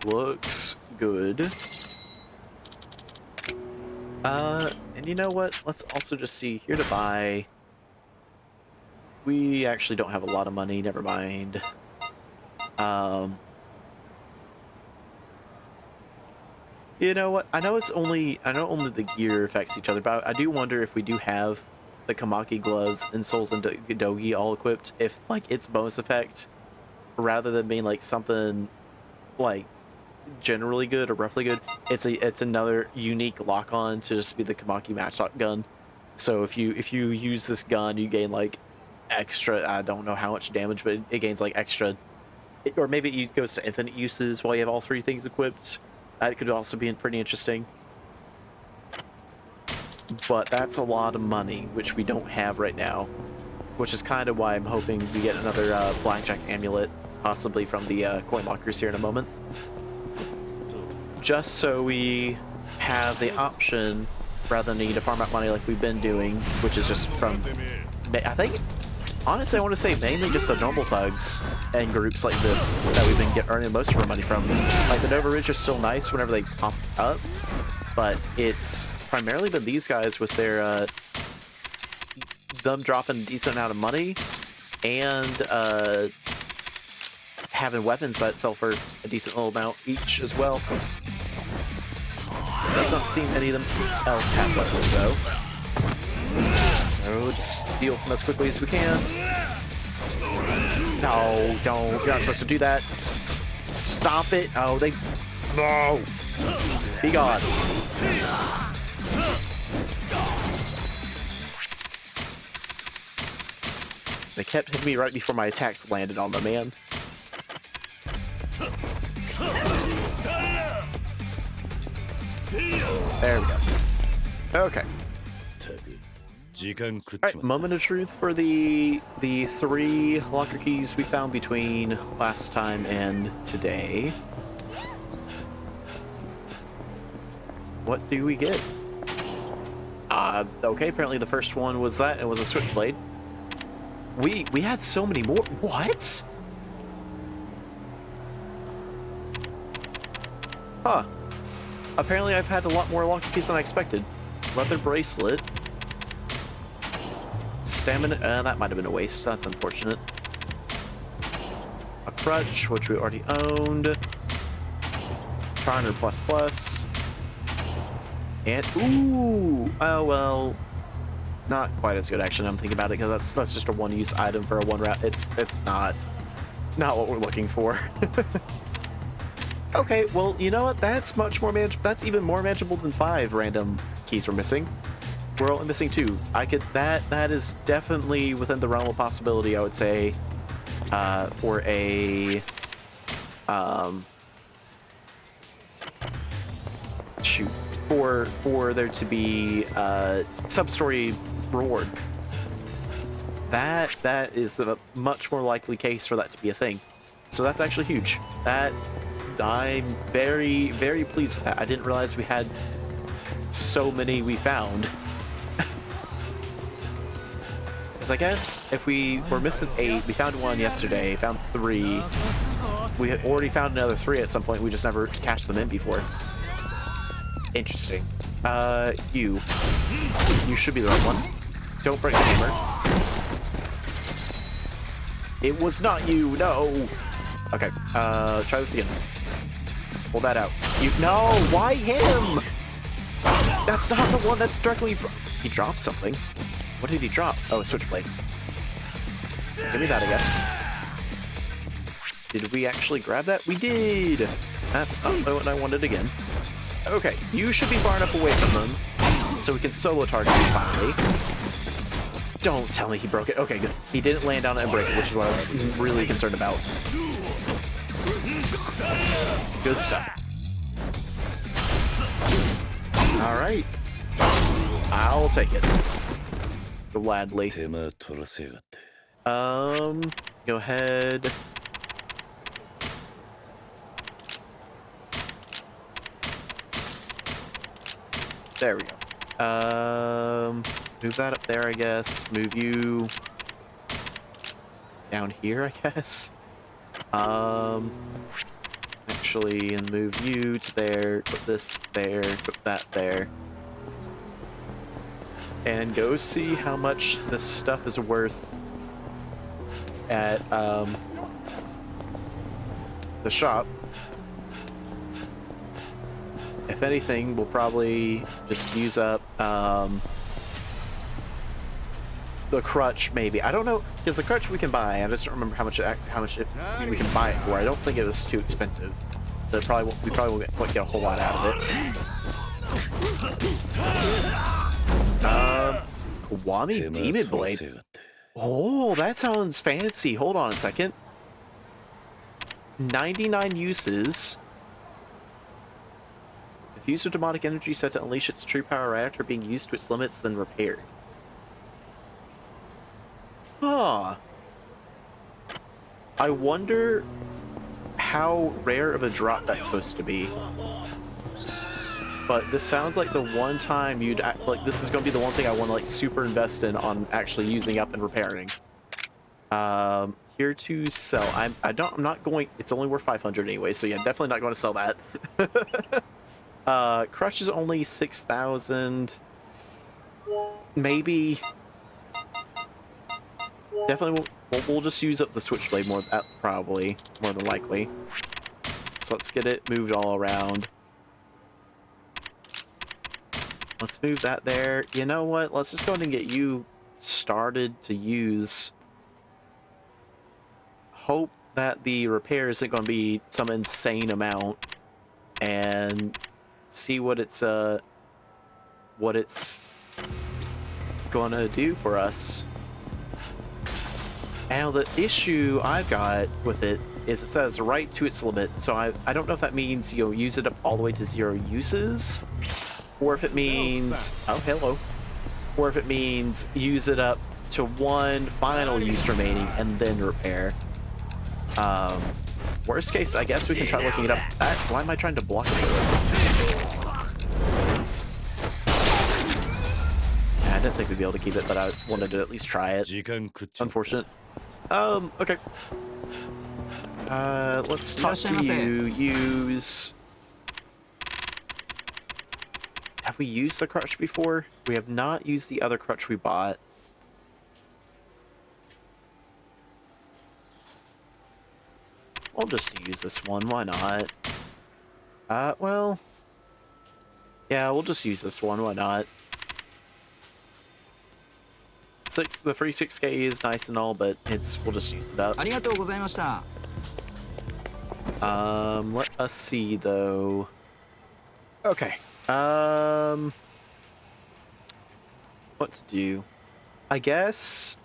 A: Looks good. And you know what? Let's also just see here to buy. We actually don't have a lot of money, never mind. You know what? I know only the gear affects each other, but I do wonder if we do have the Kamaki gloves and Souls and Dogi all equipped, if like its bonus effect, rather than being like something like generally good or roughly good, it's another unique lock-on to just be the Kamaki matchlock gun. So if you use this gun, you gain like extra, I don't know how much damage, but it gains like extra, or maybe it goes to infinite uses while you have all three things equipped. That could also be pretty interesting. But that's a lot of money, which we don't have right now, which is kind of why I'm hoping we get another blackjack amulet, possibly from the coin lockers here in a moment. just so we have the option, rather than need to farm out money like we've been doing, which is just from, I think, honestly, I want to say mainly just the normal thugs and groups like this that we've been earning most of our money from. Like, the Nova Ridge are still nice whenever they pop up, but it's primarily been these guys with their, them dropping a decent amount of money and, having weapons that sell for a decent little amount each as well. Does not seem any of them else have weapons though. So just steal from as quickly as we can. No, don't. You're not supposed to do that. Stop it. Oh, they... No! Be gone. They kept hitting me right before my attacks landed on them, man. There we go. Okay. Alright, moment of truth for the 3 locker keys we found between last time and today. What do we get? Okay, apparently the first one was that, it was a switchblade. We had so many more. What? Huh. Apparently I've had a lot more locker keys than I expected. Leather bracelet. Stamina, that might have been a waste. That's unfortunate. A crutch, which we already owned. Charmer plus plus. And, ooh! Oh, well, not quite as good, actually, I'm thinking about it, because that's just a one-use item for a one-round. It's not what we're looking for. Okay, well, you know what? That's much more that's even more manageable than 5 random keys we're missing. We're only missing 2. That is definitely within the realm of possibility, I would say, for a shoot, for there to be sub-story reward. That is a much more likely case for that to be a thing. So that's actually huge. I'm very, very pleased with that. I didn't realize we had so many we found. Because I guess if we were missing 8, we found 1 yesterday, found 3. We had already found another 3 at some point. We just never cashed them in before. Interesting. You should be the right one. Don't break the hammer. It was not you, no. Okay, try this again. Pull that out. No, why him? That's not the one that's directly from... He dropped something. What did he drop? Oh, a switchblade. Give me that, I guess. Did we actually grab that? We did! That's not what I wanted again. Okay, you should be far enough away from them so we can solo target you finally. Don't tell me he broke it. Okay, good. He didn't land on it and break it, which is what I was really concerned about. Good stuff. All right. I'll take it. Gladly. Go ahead. There we go. Move that up there, I guess. Move you down here, I guess. Actually, and move you to there, put this there, put that there. And go see how much this stuff is worth at, the shop. If anything, we'll probably just use up, the crutch, maybe. I don't know, because the crutch we can buy. I just don't remember how much we can buy it for. I don't think it was too expensive, so we probably won't get a whole lot out of it. Kiwami Demon Blade. Oh, that sounds fancy. Hold on a second. 99 uses. If used with demonic energy set to unleash its true power right after being used to its limits, then repaired. Huh. I wonder how rare of a drop that's supposed to be. but this sounds like the one time you'd like. This is going to be the one thing I want to like super invest in on actually using up and repairing. Here to sell. I'm not going. It's only worth 500 anyway, so yeah, definitely not going to sell that. Crush is only 6,000. Maybe. Definitely, we'll just use up the switchblade more. Probably more than likely. So let's get it moved all around. Let's move that there. You know what? Let's just go ahead and get you started to use. Hope that the repair isn't going to be some insane amount, and see what it's gonna do for us. Now the issue I've got with it is it says right to its limit, so I don't know if that means you'll use it up all the way to 0 uses, or if it means hello, or if it means use it up to 1 final use remaining and then repair. Worst case, I guess we can try looking it up. Why am I trying to block it? I didn't think we'd be able to keep it, but I wanted to at least try it. Unfortunate. Okay. Let's talk to you. Use. Have we used the crutch before? We have not used the other crutch we bought. We'll just use this one, why not? Well... Yeah, we'll just use this one, why not? The free 6K is nice and all, but we'll just use it up. Let us see, though. Okay. What to do? I guess...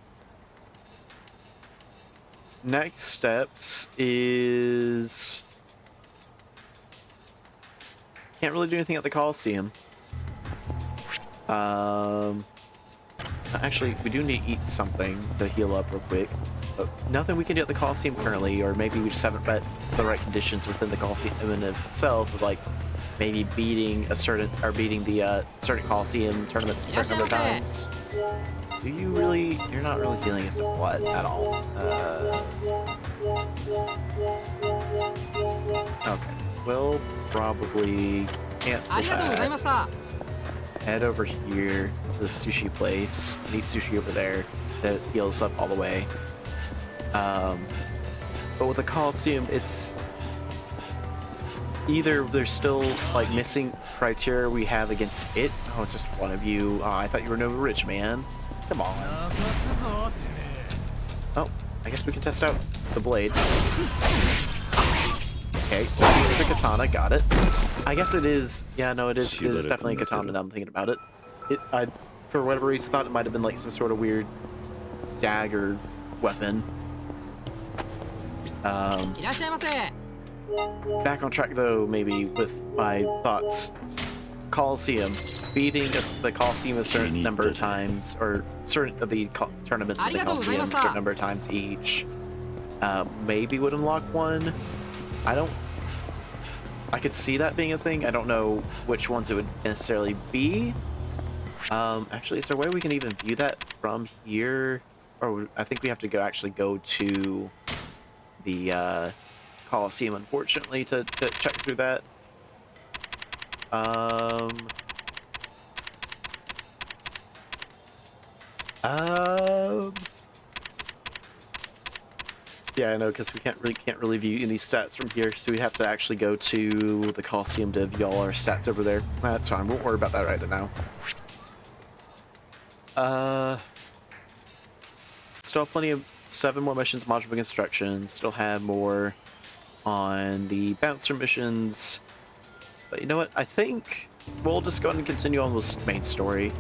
A: Next steps is... Can't really do anything at the Coliseum. Actually, we do need to eat something to heal up real quick. But nothing we can do at the Coliseum currently, or maybe we just haven't met the right conditions within the Coliseum in itself, of like maybe beating the certain Coliseum tournaments a certain number of times. Do you really? You're not really feeling as a what at all. Okay. We'll probably cancel that. Head over here to the sushi place. Eat sushi over there. That heals up all the way. But with the Coliseum, it's either there's still like missing criteria we have against it. Oh, it's just one of you. Oh, I thought you were no rich man. Come on. Oh, I guess we can test out the blade. Okay, so it's a katana. Got it. I guess it is. Yeah, no, it is definitely a katana now I'm thinking about it. I, for whatever reason, thought it might have been like some sort of weird dagger weapon. Back on track though, maybe with my thoughts. Coliseum. Beating the Coliseum a certain number of times, or certain of the tournaments with the Coliseum a certain number of times each. Maybe would unlock one. I could see that being a thing. I don't know which ones it would necessarily be. Actually, is there a way we can even view that from here? Or I think we have to go to the Coliseum, unfortunately, to check through that. Yeah, I know, because we can't really view any stats from here, so we'd have to actually go to the Coliseum to view all our stats over there. That's fine. Won't worry about that right now. Still have plenty of 7 more missions, module instructions. Still have more on the bouncer missions. But you know what? I think we'll just go ahead and continue on with the main story.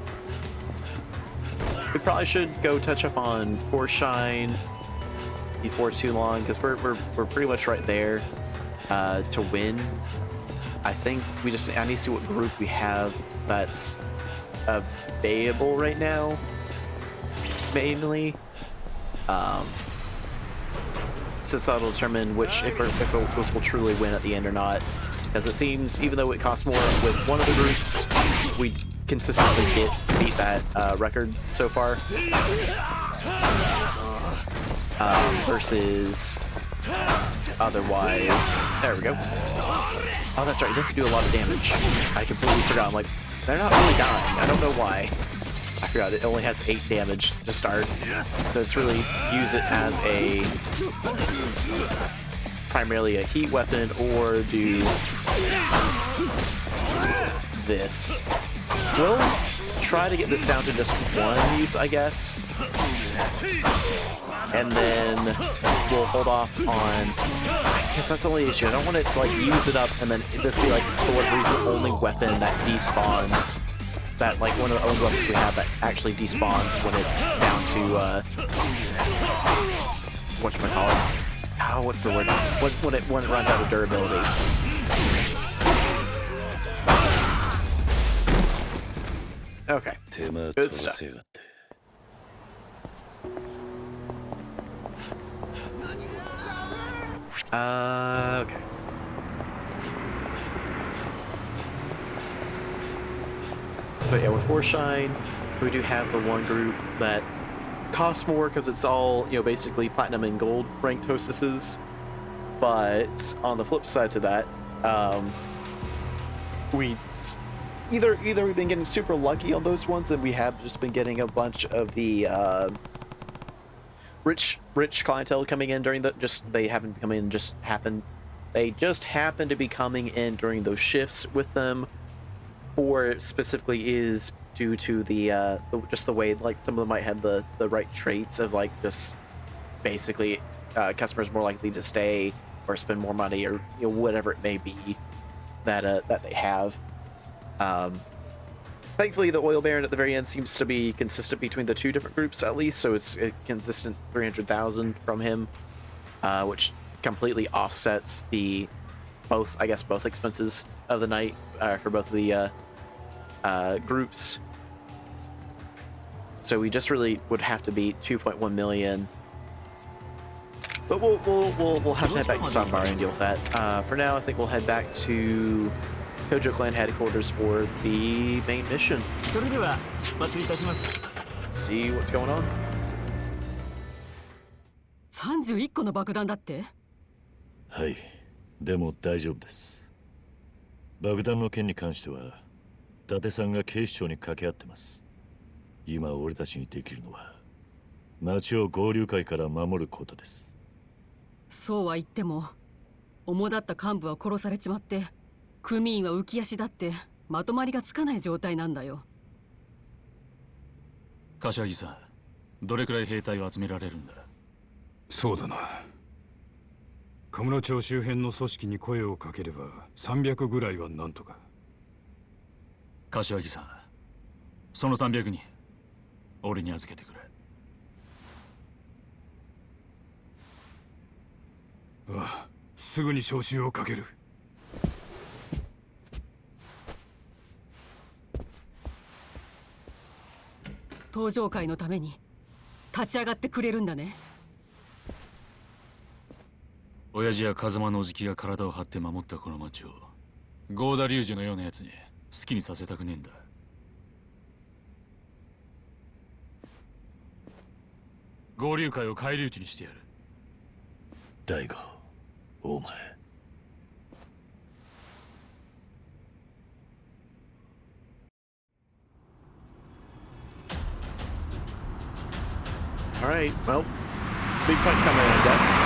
A: We probably should go touch up on Shine before too long, because we're pretty much right there to win. I think I need to see what group we have that's available right now, mainly. Since that'll determine if we'll truly win at the end or not. because it seems even though it costs more with one of the groups, we consistently beat that record so far. Versus otherwise. There we go. Oh, that's right. It doesn't do a lot of damage. I completely forgot. I'm like, they're not really dying. I don't know why. I forgot it only has 8 damage to start. So it's really use it as a primarily a heat weapon or do this. We'll try to get this down to just one use, I guess. And then we'll hold off on, because that's the only issue. I don't want it to like use it up and then this be like for whatever reason the only weapon that despawns. That like one of the only weapons we have that actually despawns when it's down to whatchamacallit? Oh, what's the word? When it runs out of durability. Okay. Good stuff. Okay. But yeah, with 4 Shine, we do have the one group that costs more because it's all, you know, basically platinum and gold ranked hostesses. But on the flip side to that, we either we've been getting super lucky on those ones, and we have just been getting a bunch of the rich clientele coming in during the they just happen to be coming in during those shifts with them, or specifically is due to the just the way like some of them might have the right traits of like just basically customers more likely to stay or spend more money or whatever it may be that they have. Thankfully, the oil baron at the very end seems to be consistent between the 2 different groups at least, so it's a consistent 300,000 from him, which completely offsets both expenses of the night for both of the groups. So we just really would have to beat 2.1 million. But we'll have to head back to Sunbar and deal with that. For now, I think we'll head back to Kojo Clan headquarters for the main mission. Let's see what's going on.
B: 31個の爆弾だって？
C: はい、でも大丈夫です。爆弾の件に関しては、伊達さんが警視庁に掛け合ってます。今俺たちにできるのは、町を合流会から守ることです。
B: そうは言っても、主だった幹部は殺されちまって、組員は浮き足だってまとまりがつかない状態なんだよ。
D: 柏木さん、どれくらい兵隊を集められるんだ？
E: そうだな。カムロ町周辺の組織に声をかければ300ぐらいはなんとか。
D: 柏木さん、その300人俺に預けてくれ。
E: ああ、すぐに招集をかける。
B: 登場会のために立ち上がってくれるんだね。
D: 親父や風間のおじきが体を張って守ったこの町を郷田龍二のようなやつに好きにさせたくねえんだ。合流会を返り討ちにしてやる。
C: 大悟、お前。
A: All right, well, big fight coming, I guess.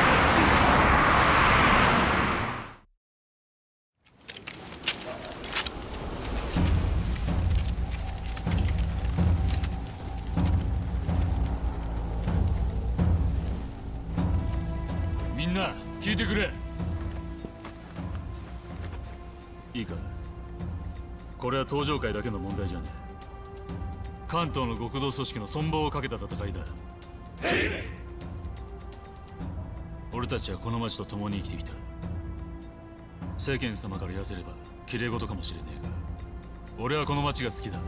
D: Minna, 聞いてくれ。いいか、これは登場会だけの問題じゃねえ。関東の極道組織の存亡をかけた戦いだ。俺たちはこの町と共に生きてきた。世間様から言わせれば綺麗事かもしれねえが、俺はこの町が好きだ。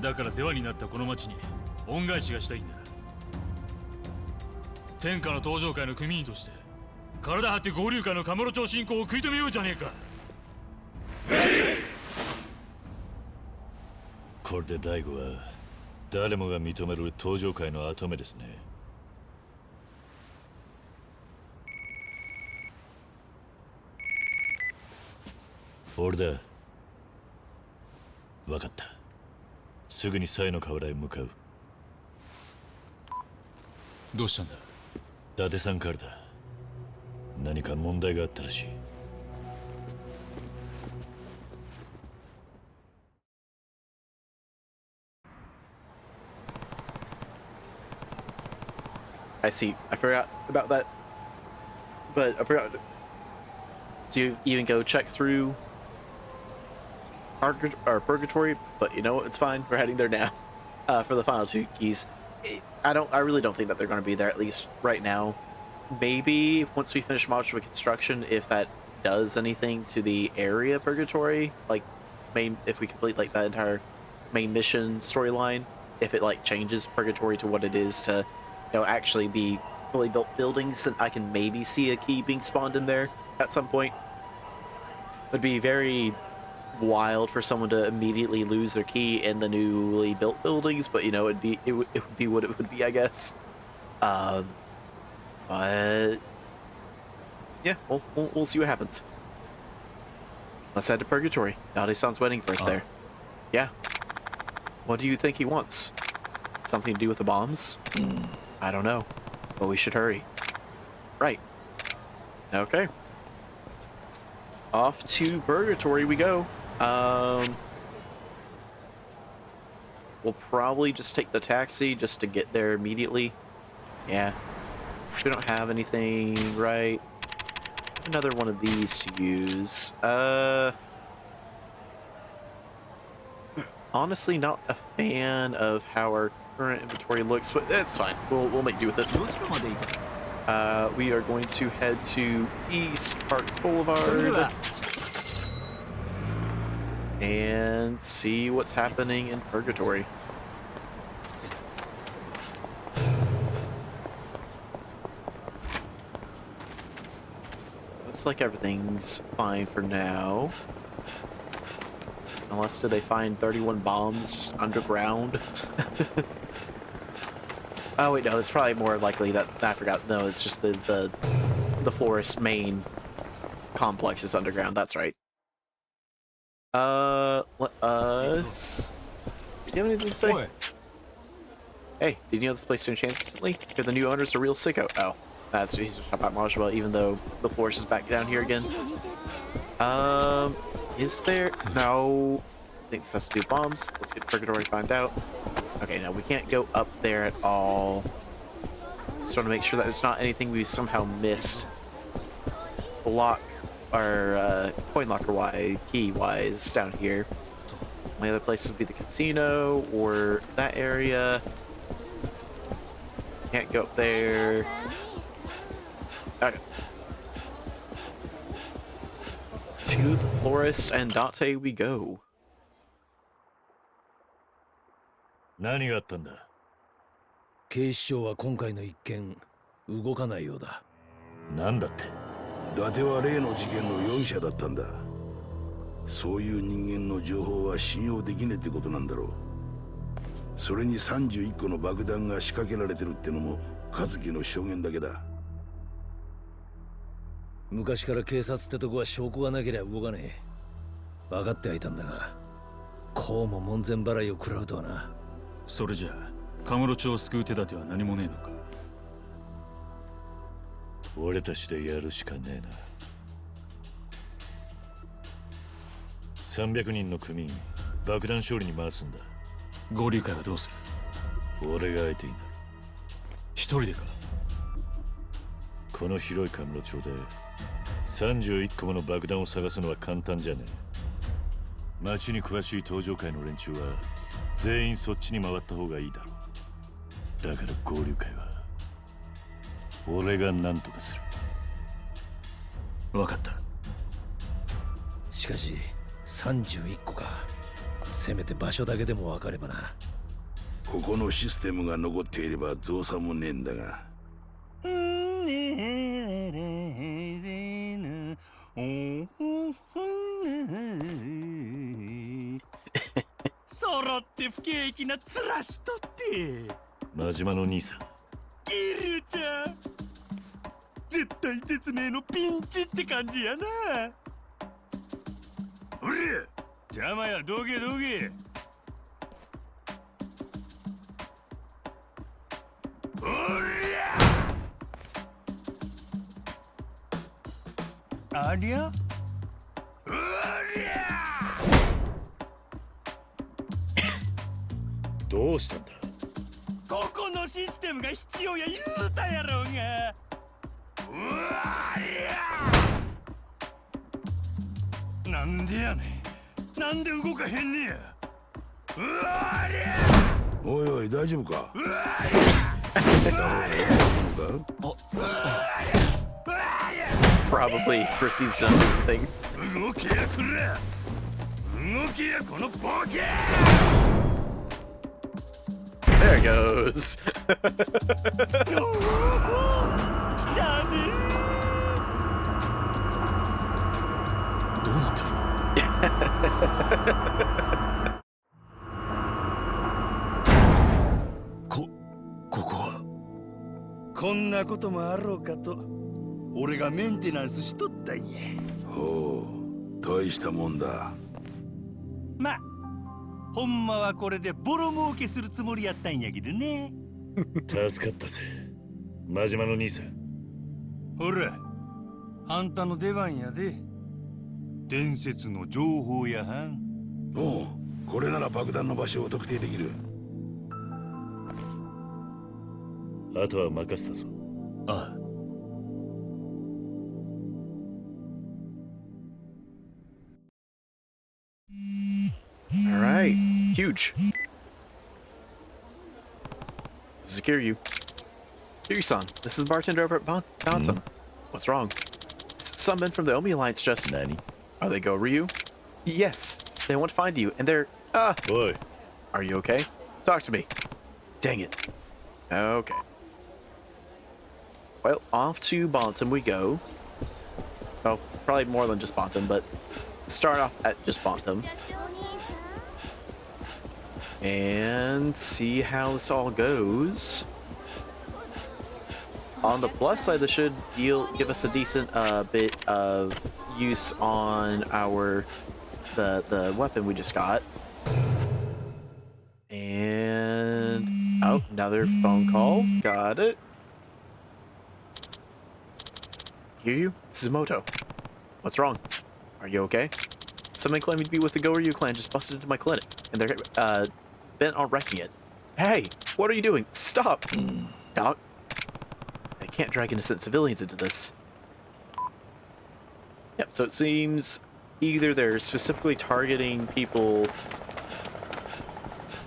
D: だから世話になったこの町に恩返しがしたいんだ。天下の登場会の組員として体張って合流会のカムロ町進行を食い止めようじゃねえか。
C: これで大悟は誰もが認める登場界の跡目ですね。俺だ。分かった。すぐにサイの河原へ向かう。
D: どうしたんだ。
C: 伊達さんからだ。何か問題があったらしい。
A: I see. I forgot about that. But I forgot. Do you even go check through Purgatory? But you know what? It's fine. We're heading there now for the final two keys. I really don't think that they're going to be there, at least right now. Maybe once we finish modular construction, if that does anything to the area Purgatory, like if we complete like that entire main mission storyline, if it like changes Purgatory to what it is to, actually be fully built buildings, and I can maybe see a key being spawned in there at some point. It would be very wild for someone to immediately lose their key in the newly built buildings, but it would be what it would be, I guess. But yeah, we'll see what happens. Let's head to Purgatory. Nade-san's waiting for us there. Yeah. What do you think he wants? Something to do with the bombs? I don't know, but we should hurry. Right. Okay. Off to Purgatory we go. We'll probably just take the taxi just to get there immediately. Yeah. We don't have anything, right? Another one of these to use. Honestly, not a fan of how our current inventory looks, but that's fine. We'll make do with it. We are going to head to East Park Boulevard and see what's happening in Purgatory. Looks like everything's fine for now. Unless did they find 31 bombs just underground? Oh wait, no, it's probably more likely that I forgot. No, it's just the florist main complex is underground. That's right. Let us. Do you have anything to say?
E: What?
A: Hey, did you know this place changed recently? Here, the new owners are real sicko. Oh, that's he's just talking about Marshmallow, even though the florist is back down here again. Is there? No. I think this has to do with bombs. Let's get Purgatory, find out. Okay, no, we can't go up there at all. Just want to make sure that there's not anything we somehow missed. Lock or coin locker key wise down here. My other place would be the casino or that area. Can't go up there. Okay. To the florist and Dante we go.
C: 何があったんだ。
F: 警視庁は今回の一件動かないようだ。
C: なんだって。
G: 伊達は例の事件の容疑者だったんだ。そういう人間の情報は信用できねえってことなんだろう。それに31個の爆弾が仕掛けられてるってのも和樹の証言だけだ。
F: 昔から警察ってとこは証拠がなけりゃ動かねえ。分かってはいたんだが、こうも門前払いを食らうとはな。
D: それじゃあカムロ町を救う手立ては何もねえのか。
C: 俺たちでやるしかねえな。300人の組員爆弾処理に回すんだ。
D: 合流会はどうする。
C: 俺が相手になる。
D: 一人でか。
C: この広いカムロ町で31個もの爆弾を探すのは簡単じゃねえ。町に詳しい登場会の連中は全員そっちに回った方がいいだろう。だから合流会は俺が何とかする。
D: 分かった。
F: しかし31個か。せめて場所だけでも分かればな。
G: ここのシステムが残っていれば造作もねえんだが。
H: 揃って不景気な面しとって
C: 真島の兄さん。
H: キリュウちゃん絶対絶命のピンチって感じやな。おりゃ邪魔やどけどけ。おりゃありゃおりゃ
C: どうしたんだ。
H: ここのシステムが必要や言うたやろうが。うわりゃなんでやねん。なんで動かへんねや。うわりゃ
G: おいおい大丈夫か。
H: うわ
G: 大丈夫か。
A: Probably proceeds to do the thing.
H: 動けやくら動けやこのボケ。
A: There it goes.
H: 来たね
D: どうなってるの？
H: ここはこんなこともあろうかと俺がメンテナンスしとったんや。
G: ほう大したもんだ。
H: まほんまはこれでボロ儲けするつもりやったんやけどね。
C: 助かったぜ真島の兄さん。
H: ほらあんたの出番やで。伝説の情報やはん。
G: おうこれなら爆弾の場所を特定できる。
C: あとは任せたぞ。
D: ああ。
A: All right, huge. Zakiryu. Kiryu-san, this is the bartender over at Bantam. What's wrong? Some men from the Omi Alliance just...
C: Nani?
A: Are they go Ryu? Yes, they want to find you, and they're...
C: Boy.
A: Are you okay? Talk to me. Dang it. Okay. Well, off to Bantam we go. Oh, probably more than just Bantam, but start off at just Bantam. And see how this all goes. On the plus side, this should give us a decent bit of use on our the weapon we just got. And oh, another phone call. Got it. Hear you? This is Moto. What's wrong? Are you okay? Someone claiming to be with the Goryu clan just busted into my clinic, and they're bent on wrecking it. Hey, what are you doing? Stop! Doc. I can't drag innocent civilians into this. Yep, so it seems either they're specifically targeting people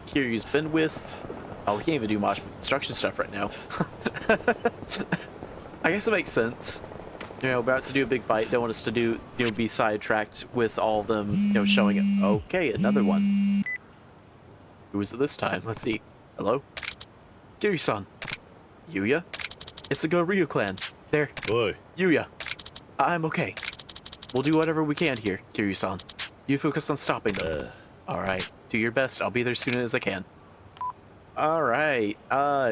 A: Kiryu's been with. Oh, we can't even do much construction stuff right now. I guess it makes sense. You know, about to do a big fight, don't want us to do, be sidetracked with all of them, showing it. Okay, another one. Who is it this time? Let's see. Hello? Kiryu-san. Yuya? It's the Goryu clan. There.
C: Boy.
A: Yuya. I'm okay. We'll do whatever we can here, Kiryu-san. You focus on stopping them. Alright. Do your best. I'll be there as soon as I can. Alright.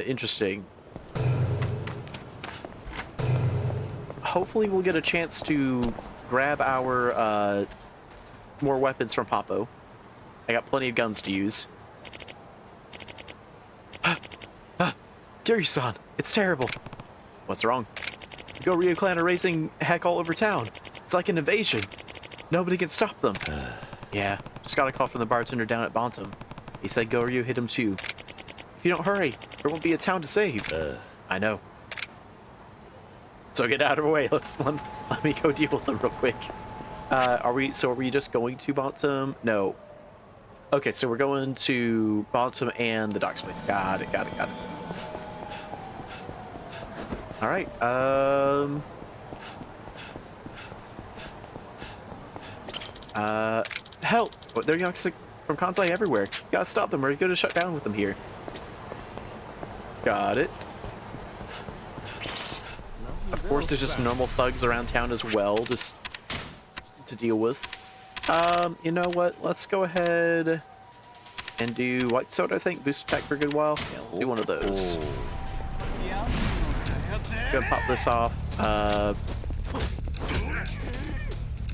A: Interesting. Hopefully we'll get a chance to grab our, more weapons from Papo. I got plenty of guns to use. Kiryu-san, it's terrible. What's wrong? The Goryu clan are raising heck all over town. It's like an invasion. Nobody can stop them. Yeah, just got a call from the bartender down at Bantam. He said Goryu hit him too. If you don't hurry, there won't be a town to save. I know. So get out of the way. Let me go deal with them real quick. Are we just going to Bantam? No. Okay, so we're going to Bantam and the docks place. Got it. All right. Help! There are Yakuza from Kansai everywhere. You gotta stop them or you're gonna shut down with them here. Got it. Of course, there's just normal thugs around town as well, just to deal with. You know what? Let's go ahead and do white soda, I think. Boost attack for a good while. Yeah, we'll do one of those. Gonna pop this off.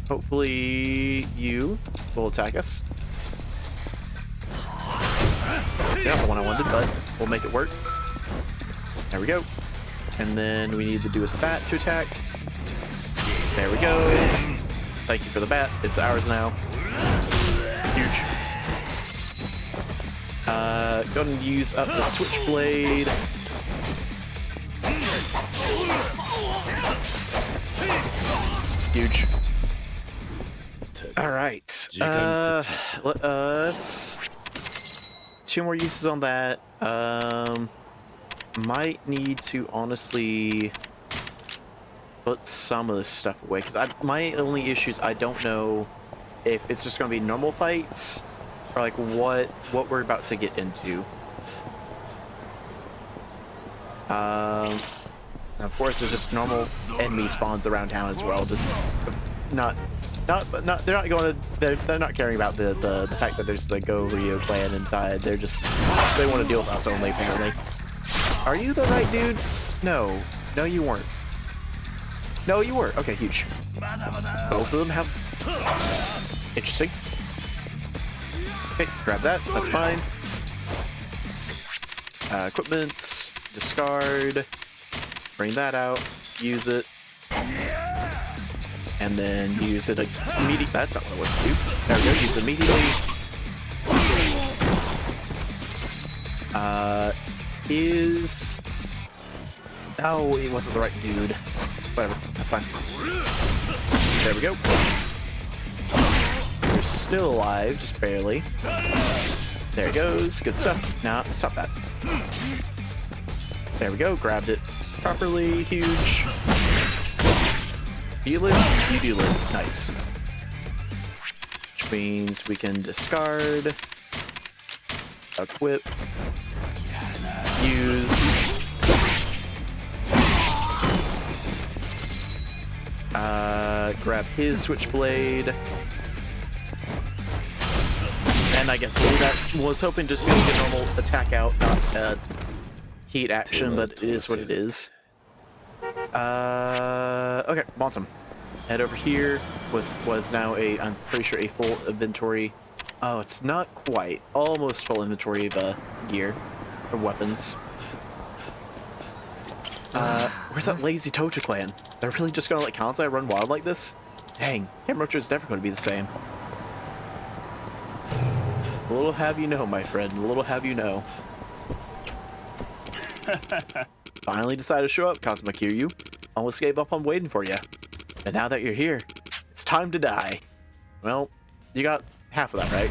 A: Hopefully you will attack us. Not the one I wanted, but we'll make it work. There we go. And then we need to do with the bat to attack. There we go. Thank you for the bat. It's ours now. Huge. Go ahead and use up the switchblade. Huge. All right. Let us. 2 more uses on that. Might need to honestly put some of this stuff away because my only issue is I don't know if it's just going to be normal fights or like what we're about to get into. Of course, there's just normal enemy spawns around town as well. Just not they're not going to they're not caring about the fact that there's the Go Rio clan inside. They want to deal with us only apparently. Are you the right dude? No you weren't. No, you were. Okay, huge. Both of them have. Interesting. Okay, grab that. That's fine. Equipment. Discard. Bring that out. Use it. And then use it immediately. That's not what I want to do. There we go. Use it immediately. Oh, he wasn't the right dude. Whatever. That's fine. There we go. You're still alive, just barely. There it goes. Good stuff. Now, stop that. There we go. Grabbed it properly. Huge. Do you live? You do live. Nice. Which means we can discard, equip, use, grab his switchblade, and I guess we'll do that. Was hoping just be able to get normal attack out, not heat action, but it is what it is. Okay, Bantam. Head over here with what is now I'm pretty sure a full inventory. Oh, it's not quite. Almost full inventory of gear or weapons. Where's that lazy Tocha clan? They're really just gonna let Kansai run wild like this? Dang, Kamurocho is never going to be the same. A little have you know, my friend. A little have you know. Finally decided to show up, Kazuma Kiryu. Almost gave up on waiting for you. And now that you're here, it's time to die. Well, you got half of that, right?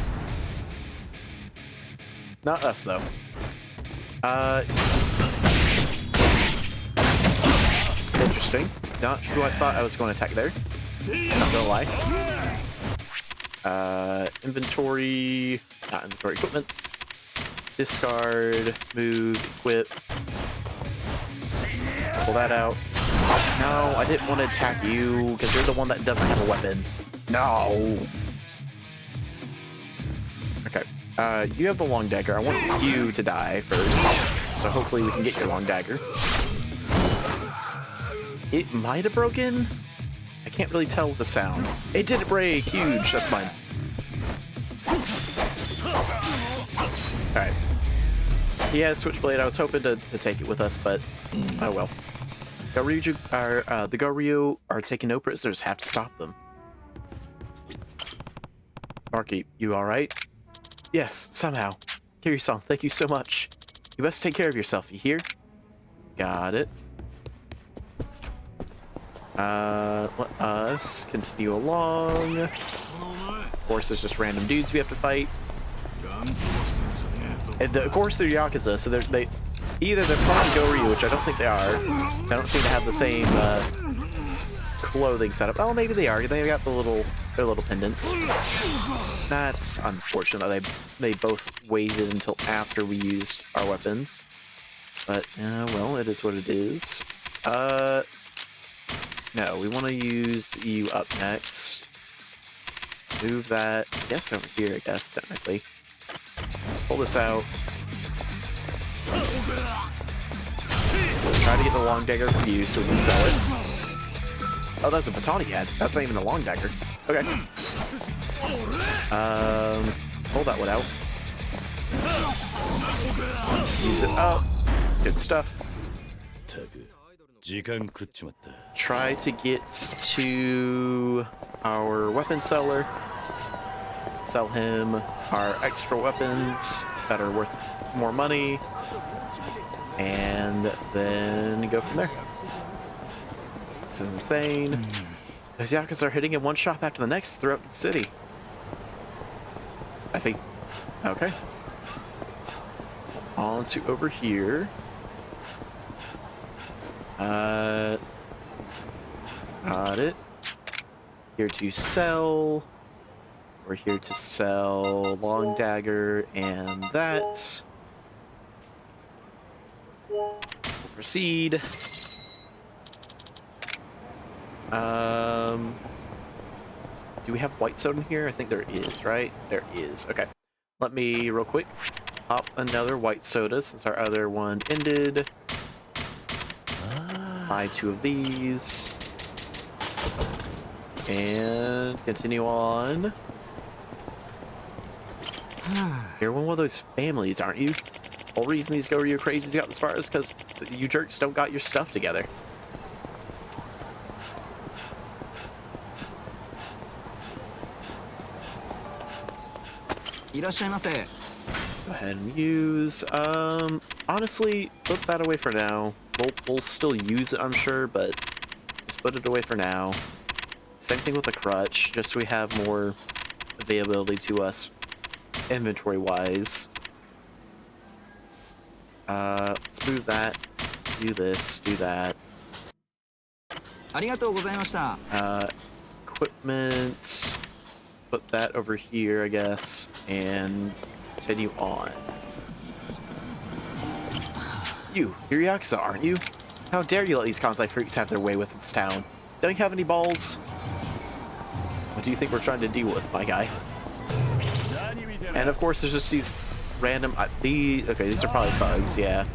A: Not us, though. Interesting. Not who I thought I was going to attack there. Not gonna lie. Inventory. Not inventory. Equipment. Discard. Move. Equip. Pull that out. No, I didn't want to attack you because you're the one that doesn't have a weapon. No. Okay. You have the long dagger. I want you to die first. So hopefully we can get your long dagger. It might have broken. I can't really tell with the sound. It didn't break. Huge. That's fine. Alright. He has Switchblade. I was hoping to take it with us, but oh well. The Goryu are taking no prisoners. Have to stop them. Barkeep, you alright? Yes, somehow. Kiryu-san, thank you so much. You best take care of yourself, you hear? Got it. Let us continue along. Of course, there's just random dudes we have to fight. And of course, they're Yakuza, so either they're from Goryu, which I don't think they are. They don't seem to have the same clothing setup. Oh, maybe they are. They got their little pendants. That's unfortunate. They both waited until after we used our weapon. But well, it is what it is. No, we want to use you up next. Move that. Yes, over here, I guess, technically. Pull this out. Try to get the long dagger from you so we can sell it. Oh, that's a baton he had. That's not even a long dagger. Okay. Pull that one out. Use it up. Good stuff.
C: たく時間食っちまった。
A: Try to get to our weapon seller. Sell him our extra weapons that are worth more money. And then go from there. This is insane. Those Yakuza are hitting in one shop after the next throughout the city. I see. Okay. On to over here. Got it. Here to sell. We're here to sell long dagger and that. Proceed. Do we have white soda in here? I think there is, right? There is. Okay. Let me, real quick, pop another white soda since our other one ended. Buy 2 of these. And continue on. You're one of those families, aren't you? The whole reason these Go-Ryu crazies got this far is because you jerks don't got your stuff together. Go ahead and use. Honestly, put that away for now. We'll still use it, I'm sure, but just put it away for now. Same thing with the crutch, just so we have more availability to us inventory-wise. Let's move that. Do this. Do that. Equipment. Put that over here, I guess, and continue on. You're Yakuza, aren't you? How dare you let these Kansai freaks have their way with this town? Don't you have any balls? What do you think we're trying to deal with, my guy? And of course, there's just these random... okay, these are probably thugs, yeah.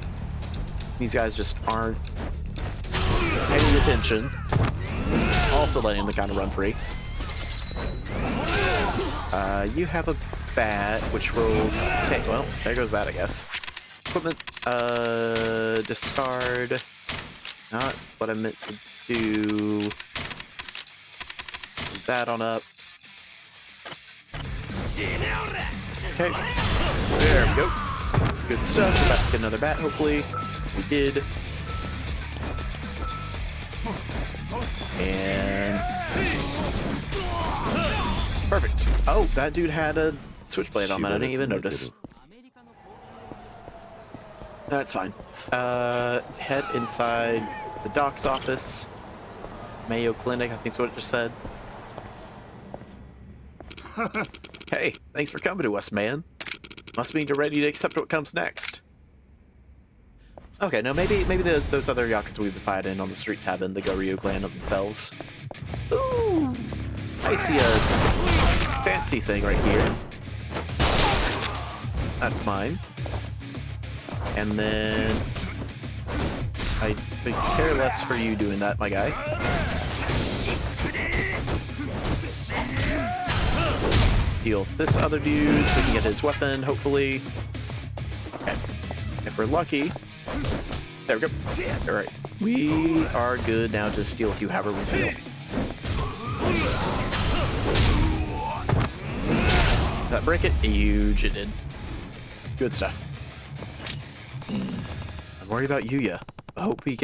A: These guys just aren't paying attention. Also letting them kind of run free. You have a bat, which will take... Well, there goes that, I guess. Equipment, discard. Not what I meant to do. Move that on up. Okay. There we go. Good stuff. We're about to get another bat, hopefully. We did. And... Perfect. Oh, that dude had a switchblade on that. I didn't even notice. That's fine. Head inside the doc's office. Mayo Clinic, I think is what it just said. Hey, thanks for coming to us, man. Must mean you're ready to accept what comes next. Okay, no, maybe those other Yakuza we've been fighting on the streets have been the Go-Ryu clan themselves. Ooh! I see a fancy thing right here. That's mine. And then... I could care less for you doing that, my guy. Heal this other dude so we can get his weapon, hopefully. Okay. If we're lucky... There we go. Alright. We are good now to steal with you however we feel. Did that break it? Huge, it did. Good stuff. I'm worried about Yuya. Hopefully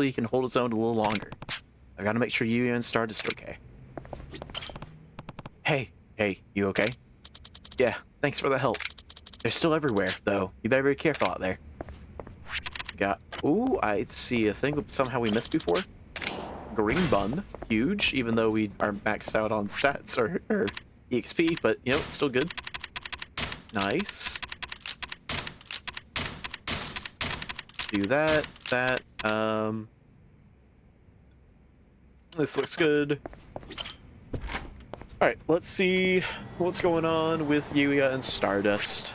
A: he can hold his own a little longer. I gotta make sure Yuya and Stardust are okay. Hey, you okay? Yeah, thanks for the help. They're still everywhere, though. You better be careful out there. Ooh, I see a thing somehow we missed before. Green bun. Huge, even though we are maxed out on stats or EXP, but, you know, it's still good. Nice. Do that. This looks good. Alright, let's see what's going on with Yuya and Stardust.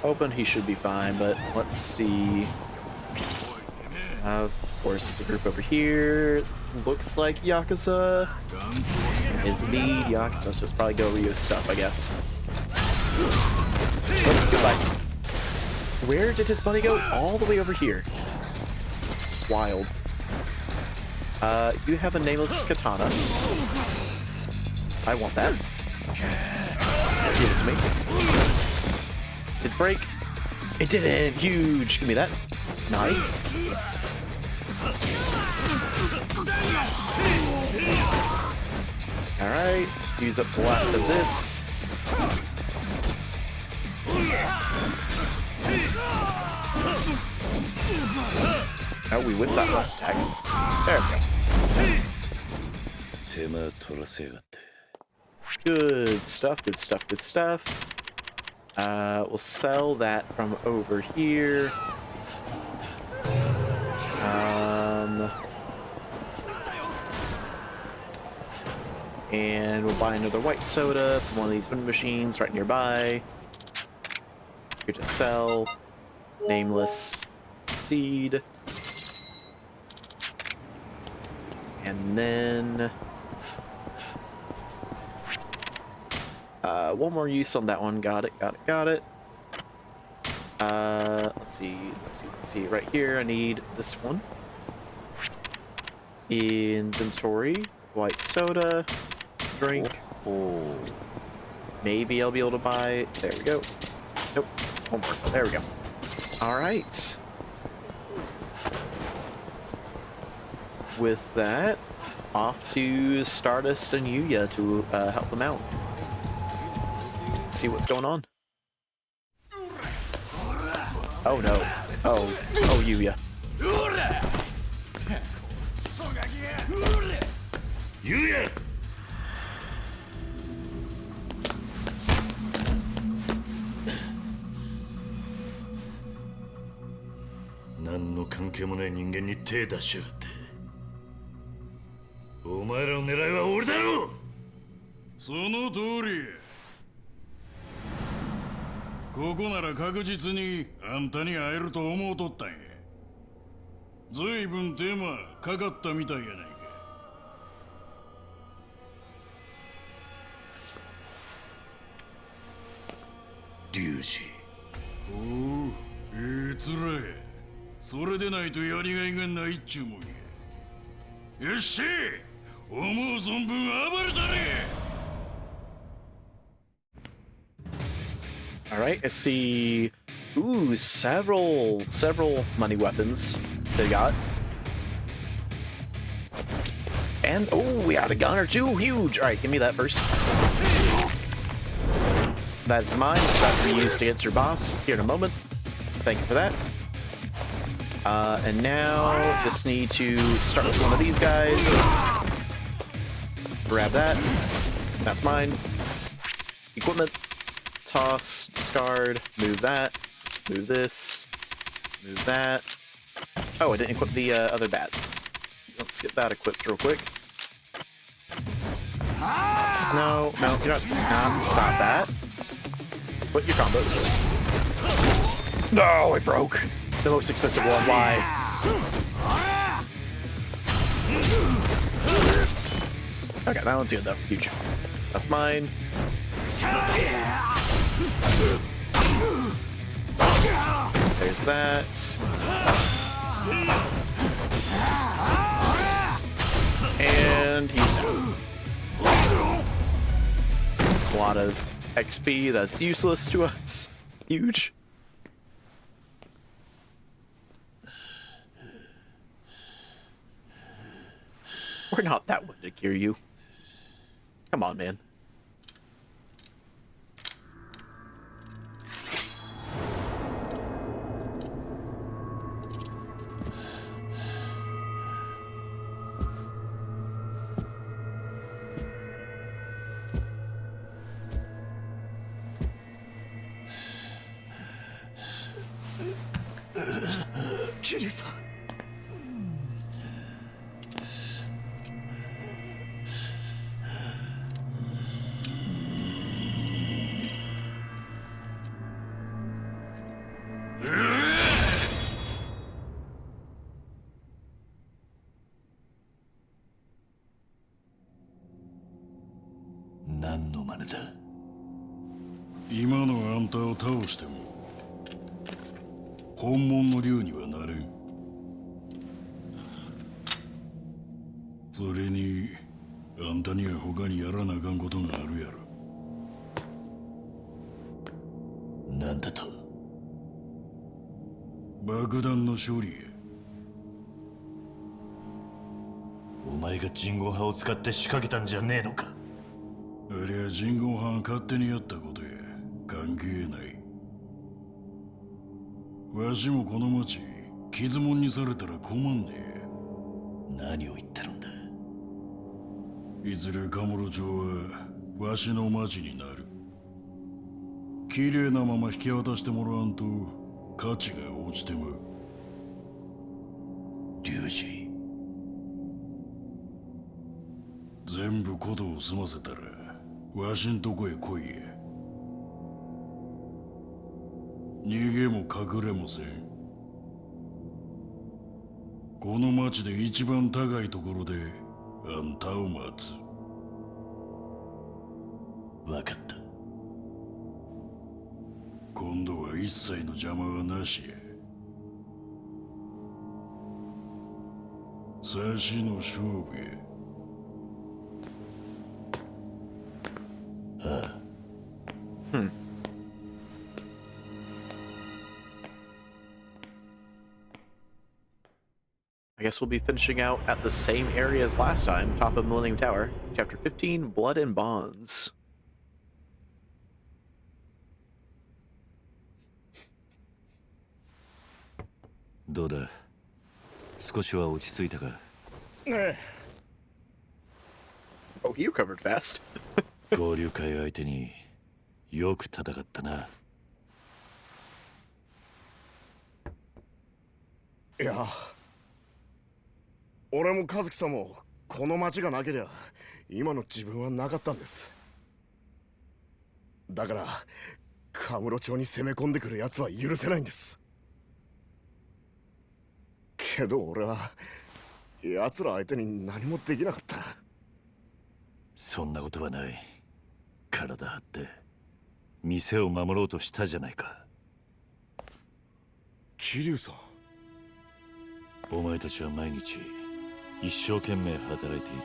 A: Hoping he should be fine, but let's see. Of course, there's a group over here. Looks like Yakuza. Is indeed Yakuza, so let's probably go Ryo's stuff, I guess. Oh, goodbye. Where did his buddy go? All the way over here. Wild. You have a nameless katana. I want that. Give it to me. Did it break? It didn't! Huge! Give me that. Nice. Alright. Use up the last of this. Oh, we whipped that last attack. There we go. Good stuff, good stuff, good stuff. We'll sell that from over here. And we'll buy another white soda from one of these vending machines right nearby. Here to sell. Nameless seed. And then one more use on that one. Got it, got it, got it. Let's see. Right here, I need this one. Inventory, white soda, drink. Oh. Maybe I'll be able to buy. There we go. Nope. One more. There we go. All right. With that, off to Stardust and Yuya to help them out. Let's see what's going on. Oh no. Oh Yuya.
C: Yuya! 何の関係もない人間に手出しやがって。お前らの狙いは俺だろう。
H: その通り。ここなら確実にあんたに会えると思うとったんや。ずいぶん手間かかったみたいやないか。
C: 龍二。
H: おお、ええ面や。それでないとやりがいがないっちゅうもんや。よっしゃ、思う存分暴れたれ。
A: All right, I see. Ooh, several money weapons they got. And oh, we got a gun or two. Huge. All right, give me that first. That's mine. It's that to be used against your boss here in a moment. Thank you for that. And now just need to start with one of these guys. Grab that. That's mine. Equipment. Toss, discard, move that, move this, move that. Oh, I didn't equip the other bat. Let's get that equipped real quick. No, you're not supposed to not stop that. Put your combos. No, it broke. The most expensive one. Why? Okay, that one's good though. Huge. That's mine. There's that. And he's down. A lot of XP that's useless to us. Huge. We're not that one to cure you. Come on, man.
C: 何の真似だ。
H: 今のあんたを倒しても本物の竜にはなれん。それにあんたには他にやらなあかんことがあるやろ。
C: 何だと。
H: 爆弾の処理や。
C: お前が人言派を使って仕掛けたんじゃねえのか。
H: ありゃ人言派が勝手にやったことや。関係ない。わしもこの町傷もんにされたら困んねえ。
C: 何を言ってるんだ。
H: いずれカムロ町はわしの町になる。綺麗なまま引き渡してもらわんと価値が落ちてまう。
C: 龍二、
H: 全部ことを済ませたらわしんとこへ来いや。逃げも隠れもせん。この町で一番高いところであんたを待つ。
C: 分かった。
H: 今度は一切の邪魔はなしや。差しの勝負や。
A: I guess we'll be finishing out at the same area as last time, top of Millennium Tower. Chapter 15, Blood and Bonds.
C: どうだ、少しは落ち着いたか。
A: Oh, you recovered fast.
C: 合流会相手によく戦ったな。
I: いや、俺も和樹さんもこの町がなけりゃ今の自分はなかったんです。だからカムロ町に攻め込んでくる奴は許せないんです。けど俺は奴ら相手に何もできなかった。
C: そんなことはない。体張って店を守ろうとしたじゃないか。
I: 桐生さん、
C: お前たちは毎日一生懸命働いている。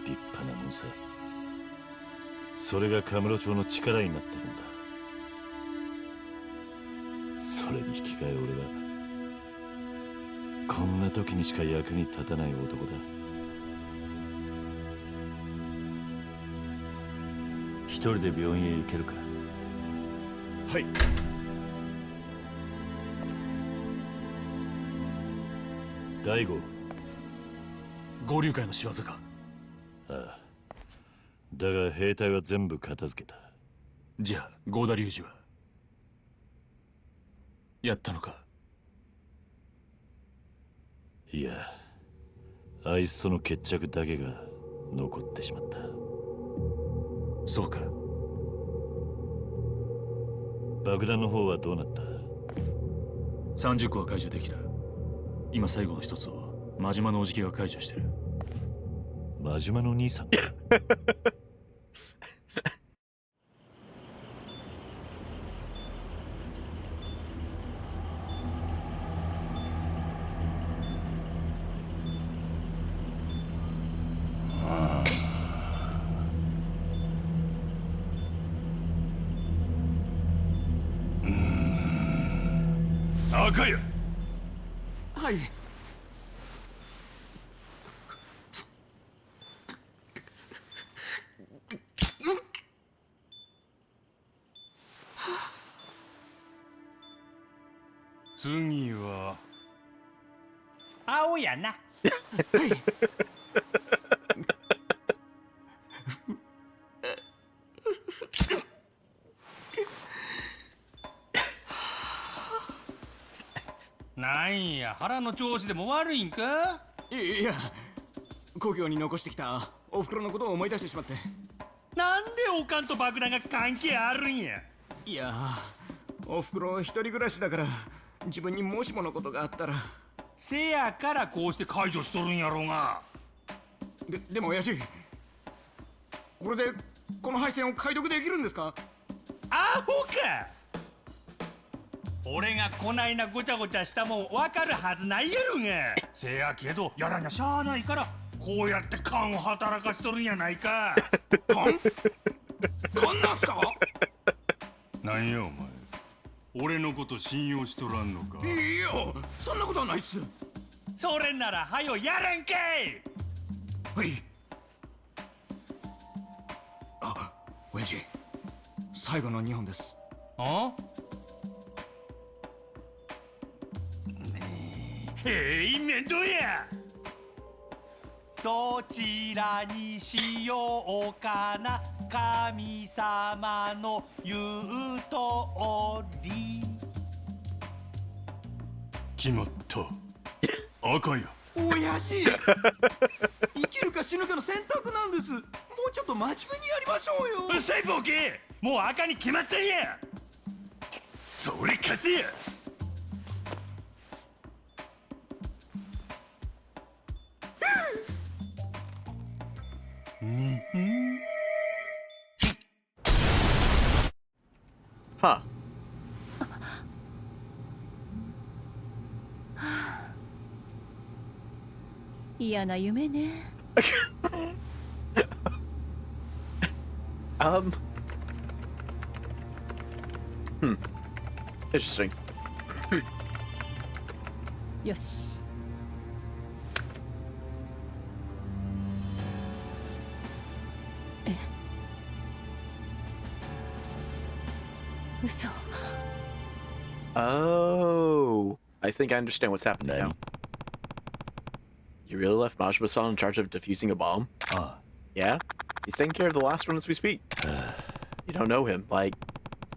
C: 立派なもんさ。それがカムロ町の力になってるんだ。それに引き換え俺はこんな時にしか役に立たない男だ。一人で病院へ行けるか。
I: はい。
C: 大悟。
D: 合流会の仕業か。
C: ああ、だが兵隊は全部片付けた。
D: じゃあ合田隆二はやったのか。
C: いや、あいつとの決着だけが残ってしまった。
D: そうか。
C: 爆弾の方はどうなった。
D: 30個は解除できた。今最後の一つを真島のおじきが解除してる。
C: 真島の兄さん。
H: 赤や。
I: はい。
H: 次は
J: 青やな。なんや、腹の調子でも悪いんか。
I: いや、故郷に残してきたお袋のことを思い出してしまって。
J: なんでおかんと爆弾が関係あるんや。
I: いや、おふくろ一人暮らしだから自分にもしものことがあったら。
J: せやからこうして解除しとるんやろうが。
I: でも親父、これでこの配線を解読できるんですか？
J: アホか。俺がこないなごちゃごちゃしたもん分かるはずないやろが。せやけどやらにゃしゃあないからこうやって勘を働かしとるんやないか。
I: 勘なんすか？
H: なんやお前、俺のこと信用しとらんのか？
I: いや、そんなことはないっす。
J: それならはよやらんけい。
I: はい。あ、親父、最後の2本です。
J: あ？面倒や。どちらにしようかな、神様の言うとおり。
H: 決まった。赤や。
I: 親父、生きるか死ぬかの選択なんです。もうちょっと真面目にやりましょうよ。
J: うっさいボケ、もう赤に決まったんや。それ貸せや。
A: Huh.
B: 嫌な夢ね。
A: Interesting.
B: よし。嘘。
A: Oh, I think I understand what's happening now.
C: Nani?
A: You really left Majima-san in charge of defusing a bomb?
C: Ah.
A: Yeah? He's taking care of the last one as we speak. You don't know him, like...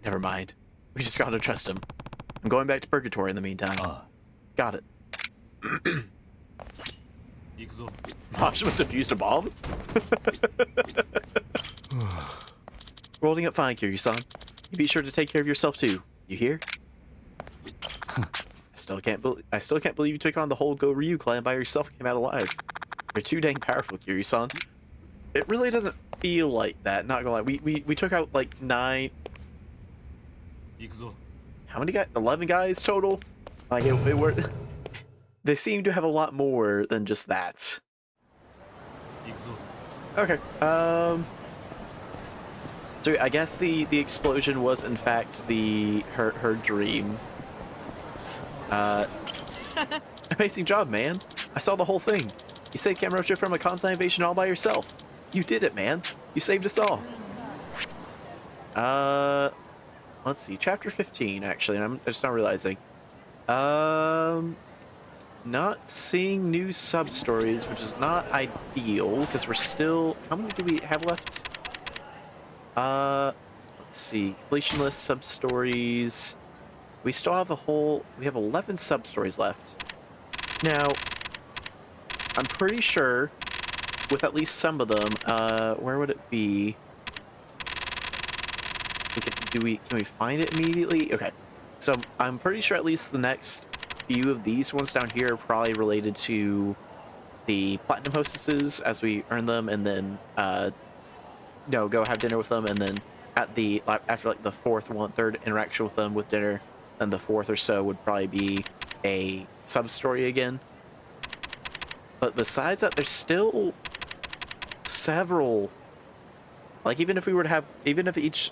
A: Never mind. We just gotta trust him. I'm going back to Purgatory in the meantime.
C: Ah.
A: Got it.
D: 行くぞ。
A: Majima defused a bomb? Rolling up fine, Kiryu-san. You be sure to take care of yourself too. You hear? I still can't believe you took on the whole Go-Ryu clan by yourself and came out alive. You're too dang powerful, Kiryu-san. It really doesn't feel like that, not gonna lie. We took out like 9...
D: 行くぞ。
A: How many guys? 11 guys total? Like, it were... They seem to have a lot more than just that.
D: 行くぞ。
A: Okay, so I guess the explosion was in fact her dream. Amazing job, man. I saw the whole thing. You saved Kamurocho from a Kansai invasion all by yourself. You did it, man. You saved us all. Let's see, chapter 15 actually, and I'm just not realizing. Not seeing new sub-stories, which is not ideal, because we're still... How many do we have left? Let's see. Completion list, sub-stories... We still have we have 11 sub-stories left. Now, I'm pretty sure, with at least some of them, where would it be? Can we find it immediately? Okay. So, I'm pretty sure at least the next few of these ones down here are probably related to the platinum hostesses as we earn them, and then go have dinner with them, and then after like the third interaction with them with dinner, then the fourth or so would probably be a sub story again. But besides that, there's still several. Like even if each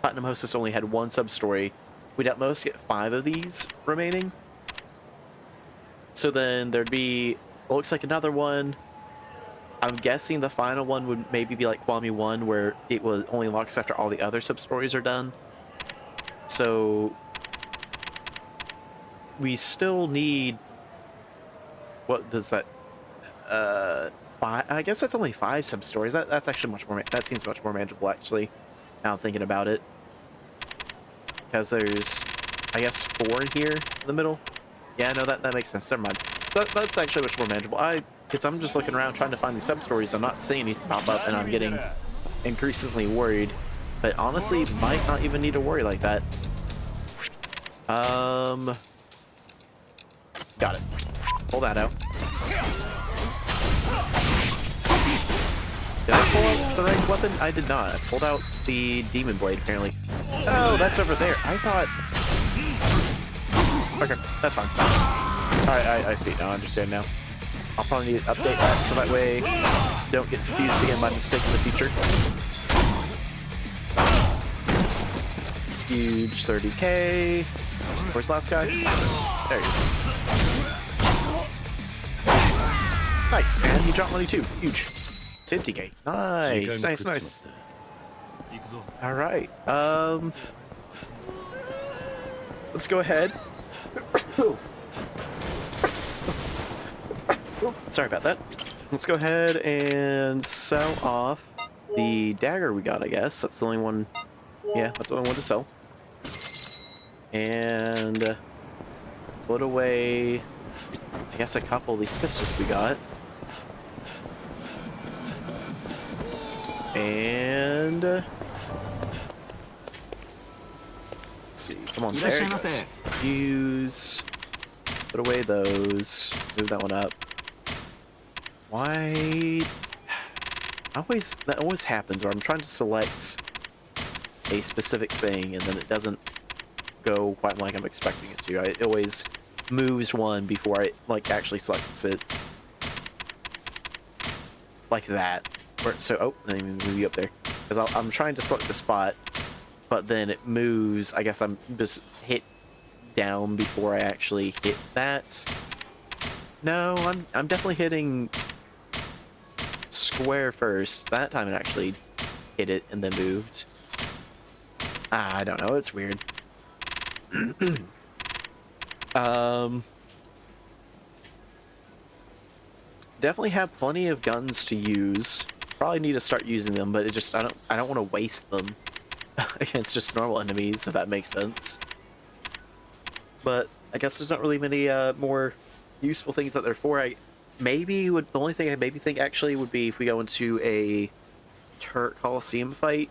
A: platinum hostess only had one sub story, we'd at most get 5 of these remaining. So then there'd be, looks like another one. I'm guessing the final one would maybe be like Kiwami 1, where it was only unlocks after all the other sub-stories are done. So we still need, what does that, 5, I guess that's only 5 sub-stories. That's actually much more, that seems much more manageable actually, now I'm thinking about it. Because there's, I guess, 4 in here in the middle. Yeah, no, that makes sense. Never mind. That's actually much more manageable. Because I'm just looking around trying to find these sub-stories. I'm not seeing anything pop up, and I'm getting increasingly worried. But honestly, might not even need to worry like that. Got it. Pull that out. Did I pull out the right weapon? I did not. I pulled out the demon blade, apparently. Oh, that's over there. I thought... Okay, that's fine. Alright, I see. Now I understand now. I'll probably need to update that so that way I don't get confused again by mistake in the future. Huge 30k. Where's the last guy? There he is. Nice, and he dropped money too. Huge. 50k. Nice, nice. Alright, let's go ahead. Sorry about that. Let's go ahead and sell off the dagger we got, I guess. That's the only one. Yeah, that's the only one to sell. And put away, I guess, a couple of these pistols we got. And let's see. Come on, there it goes. Use. Put away those. Move that one up. Why? That always happens where I'm trying to select a specific thing and then it doesn't go quite like I'm expecting it to. It always moves one before I actually selects it. Like that. So, let me move you up there. Because I'm trying to select the spot, but then it moves. I guess I'm just hit down before I actually hit that. No, I'm definitely hitting square first. That time it actually hit it and then moved. I don't know, it's weird. Definitely have plenty of guns to use. Probably need to start using them, but it just I don't want to waste them against just normal enemies, if that makes sense. But I guess there's not really many more useful things that they're for. The only thing I maybe think actually would be if we go into a Turk Coliseum fight,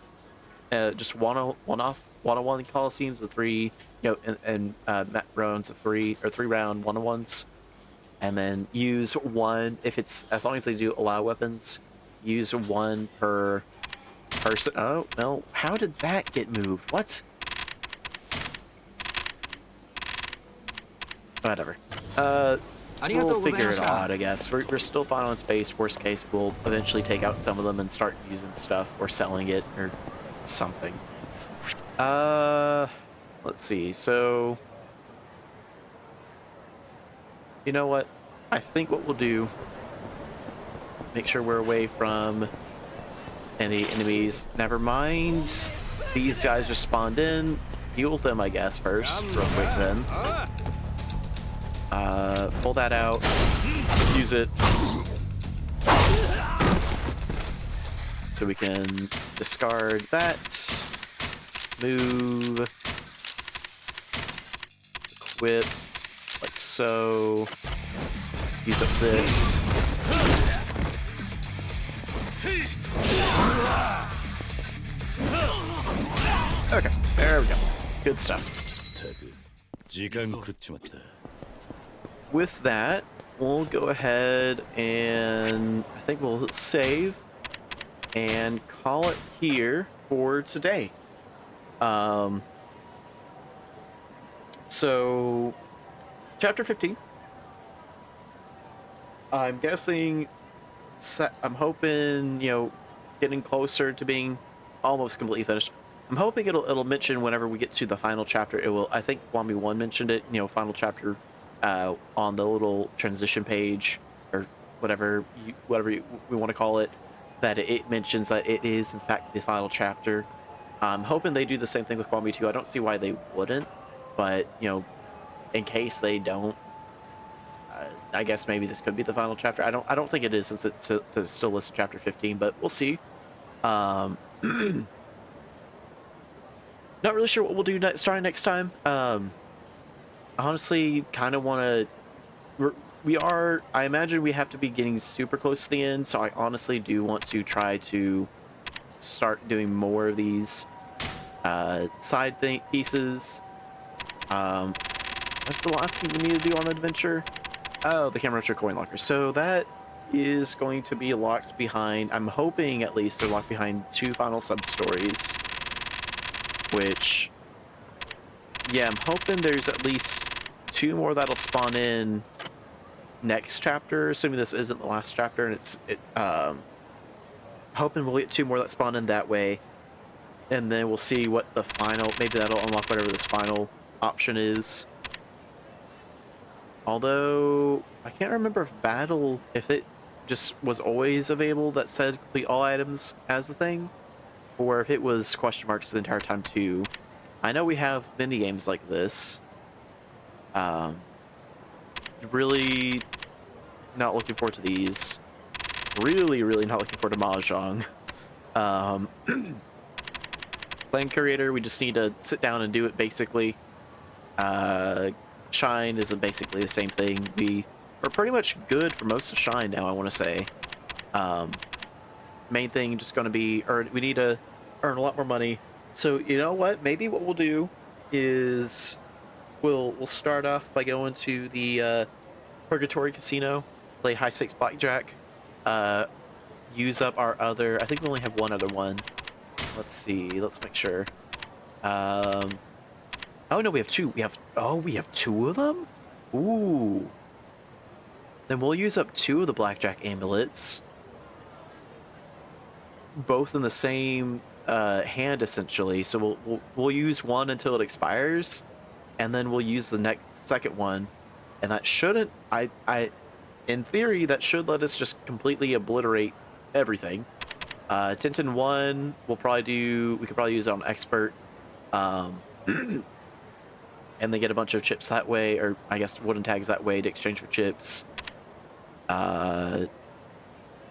A: just one-on-one Coliseums of 3, and rounds of 3 or 3-round one-on-ones, and then use one if it's as long as they do allow weapons. Use one per person. Oh no! How did that get moved? What? Whatever. We'll figure it out, I guess. We're still fine on space. Worst case, we'll eventually take out some of them and start using stuff or selling it or something. Let's see. So, you know what? I think what we'll do, make sure we're away from any enemies. Never mind. These guys just spawned in. Heal them, I guess, first. Real quick then. Pull that out. Use it. So we can discard that. Move. Equip. Like so. Use up this. Okay, there we go. Good stuff. With that, we'll go ahead and I think we'll save and call it here for today. So, chapter 15. I'm guessing, I'm hoping, getting closer to being almost completely finished. I'm hoping it'll mention whenever we get to the final chapter. It will. I think Kiwami 1 mentioned it. Final chapter on the little transition page or whatever we want to call it. That it mentions that it is in fact the final chapter. I'm hoping they do the same thing with Kiwami 2. I don't see why they wouldn't, but in case they don't, I guess maybe this could be the final chapter. I don't think it is since it's still listed chapter 15, but we'll see. Not really sure what we'll do starting next time. Honestly, kind of want to. I imagine we have to be getting super close to the end, so I honestly do want to try to start doing more of these side pieces. What's the last thing we need to do on the adventure? Oh, the Kamurocho coin locker. So that is going to be locked behind, I'm hoping at least they're locked behind 2 final sub-stories. Which, yeah, I'm hoping there's at least 2 more that'll spawn in next chapter, assuming this isn't the last chapter, and hoping we'll get 2 more that spawn in that way. And then we'll see what the final, maybe that'll unlock whatever this final option is. Although, I can't remember if it just was always available that said complete all items as the thing, or if it was question marks the entire time too. I know we have mini games like this. Really not looking forward to these. Really not looking forward to Mahjong. Playing Curator, we just need to sit down and do it basically. Shine is basically the same thing. We're pretty much good for most of Shine now, I want to say. Main thing just going to be we need to earn a lot more money. So you know what? Maybe what we'll do is we'll start off by going to the Purgatory Casino, play high stakes blackjack, use up our other. I think we only have one other one. Let's see. Let's make sure. Oh no, we have 2. We have 2 of them. Ooh. Then we'll use up 2 of the blackjack amulets, both in the same hand essentially. So we'll use one until it expires, and then we'll use the second one, and that shouldn't. In theory, that should let us just completely obliterate everything. Tintin 1, we could probably use it on expert, and then get a bunch of chips that way, or I guess wooden tags that way to exchange for chips.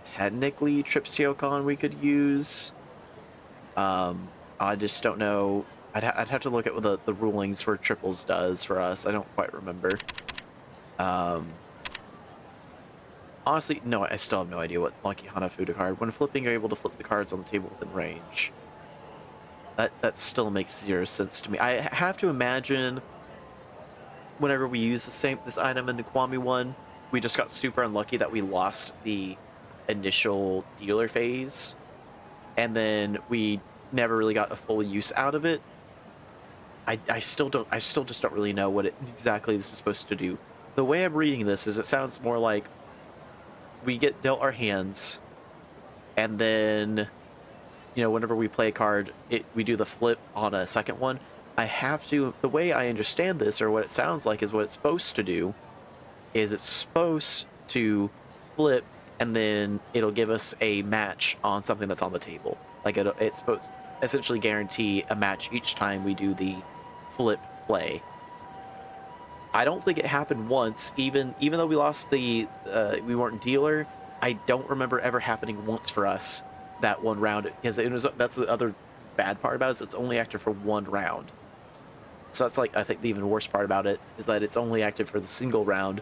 A: Technically, Trip Siocon we could use. I just don't know. I'd have to look at what the rulings for triples does for us. I don't quite remember. Honestly, no, I still have no idea what Lucky Hanafuda card. When flipping, you're able to flip the cards on the table within range. That still makes 0 sense to me. I have to imagine whenever we use this item in the Kiwami one, we just got super unlucky that we lost the initial dealer phase, and then we never really got a full use out of it. I still just don't really know what exactly this is supposed to do. The way I'm reading this is it sounds more like we get dealt our hands, and then, whenever we play a card, we do the flip on a second one. The way I understand this, or what it sounds like, is what it's supposed to do is it's supposed to flip, and then it'll give us a match on something that's on the table. Like it's supposed to essentially guarantee a match each time we do the flip play. I don't think it happened once, even though we lost we weren't dealer. I don't remember ever happening once for us that one round, because that's the other bad part about it, is it's only active for 1 round. So that's I think the even worse part about it is that it's only active for the single round.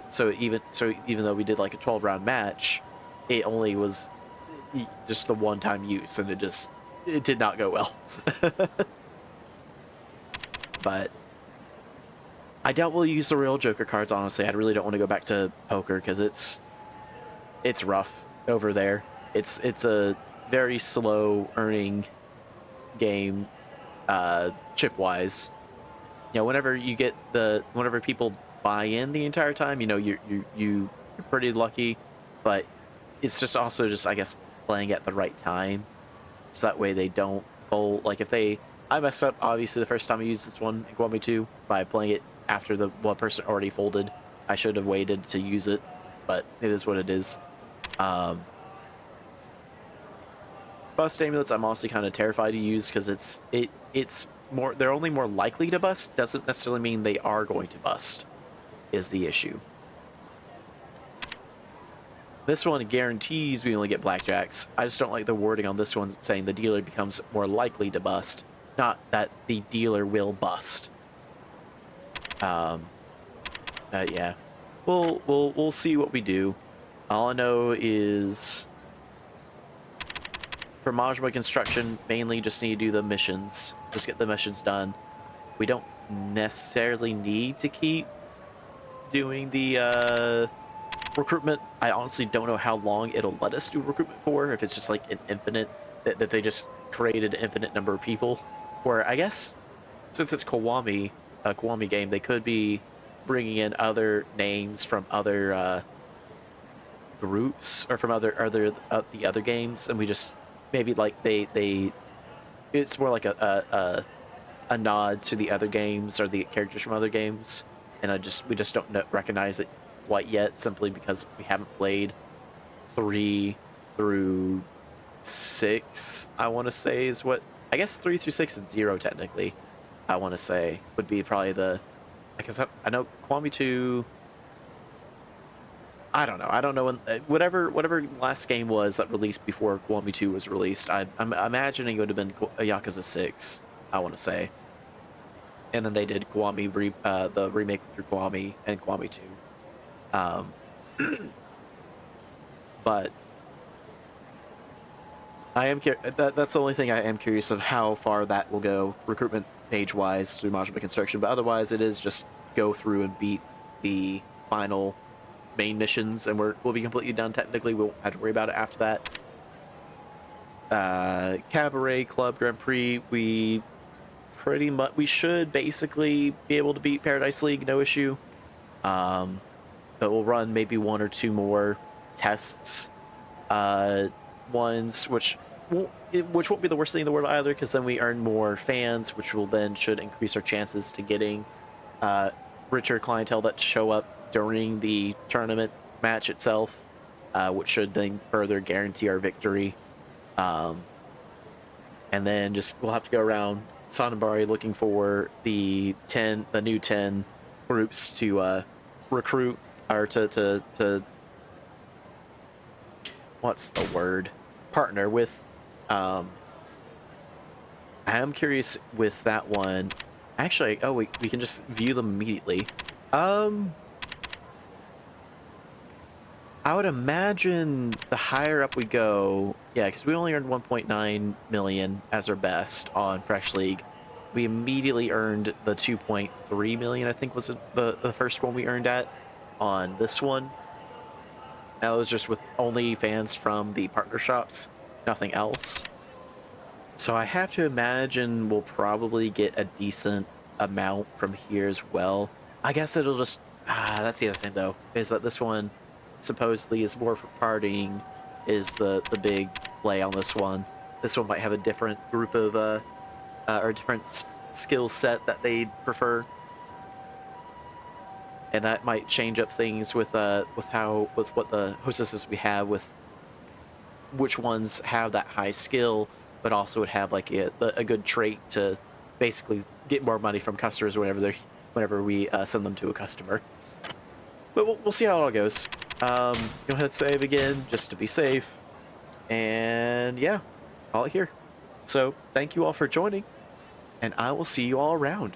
A: So even though we did a 12-round match, it only was just the one-time use, and it did not go well. But I doubt we'll use the real Joker cards, honestly. I really don't want to go back to poker, because it's rough over there. It's a very slow earning game, chip-wise. Whenever people buy in the entire time, you're pretty lucky, but it's just also I guess playing at the right time, so that way they don't fold. I messed up obviously the first time I used this one in Kiwami 2 by playing it after the one person already folded. I should have waited to use it, but it is what it is. Bust amulets I'm honestly kind of terrified to use, because it's more, they're only more likely to bust, doesn't necessarily mean they are going to bust, is the issue. This one guarantees we only get blackjacks. I just don't like the wording on this one saying the dealer becomes more likely to bust, not that the dealer will bust. Yeah, we'll see what we do. All I know is for Majima construction, mainly just need to do the missions. Just get the missions done. We don't necessarily need to keep doing the recruitment. I honestly don't know how long it'll let us do recruitment for, if it's just like an infinite, that they just created an infinite number of people. Where I guess since it's Kiwami, a Kiwami game, they could be bringing in other names from other groups or from the other games, and we just maybe like they it's more like a nod to the other games or the characters from other games, and we just don't recognize it quite yet, simply because we haven't played 3 through 6. I want to say is what I guess 3 through 6 and 0 technically. I want to say would be probably the. Because I know Kiwami 2. I don't know. I don't know when whatever last game was that released before Kiwami 2 was released. I'm imagining it would have been Yakuza 6. I want to say, and then they did Kiwami the remake through Kiwami and Kiwami 2. But I am that's the only thing I am curious of, how far that will go recruitment page wise through modular construction. But otherwise, it is just go through and beat the final main missions, and we'll be completely done. Technically, we won't have to worry about it after that. Cabaret Club Grand Prix, we should basically be able to beat Paradise League, no issue. But we'll run maybe 1 or 2 more tests, ones which won't be the worst thing in the world either, because then we earn more fans, which will then should increase our chances to getting richer clientele that show up during the tournament match itself, which should then further guarantee our victory. And then we'll have to go around Sonobari looking for the new 10 groups to recruit, or to what's the word? Partner with. I am curious with that one. Actually, we can just view them immediately. I would imagine the higher up we go, yeah, because we only earned 1.9 million as our best on Fresh League. We immediately earned the 2.3 million, I think was the first one we earned at on this one. That was just with only fans from the partner shops, nothing else. So I have to imagine we'll probably get a decent amount from here as well. I guess it'll just, that's the other thing though, is that this one supposedly is more for partying, is the big play on this one. This one might have a different group of or different skill set that they'd prefer, and that might change up things with what the hostesses we have, with which ones have that high skill but also would have like a good trait to basically get more money from customers whenever we send them to a customer. But we'll see how it all goes. Go ahead and save again, just to be safe. And yeah, call it here. So thank you all for joining, and I will see you all around.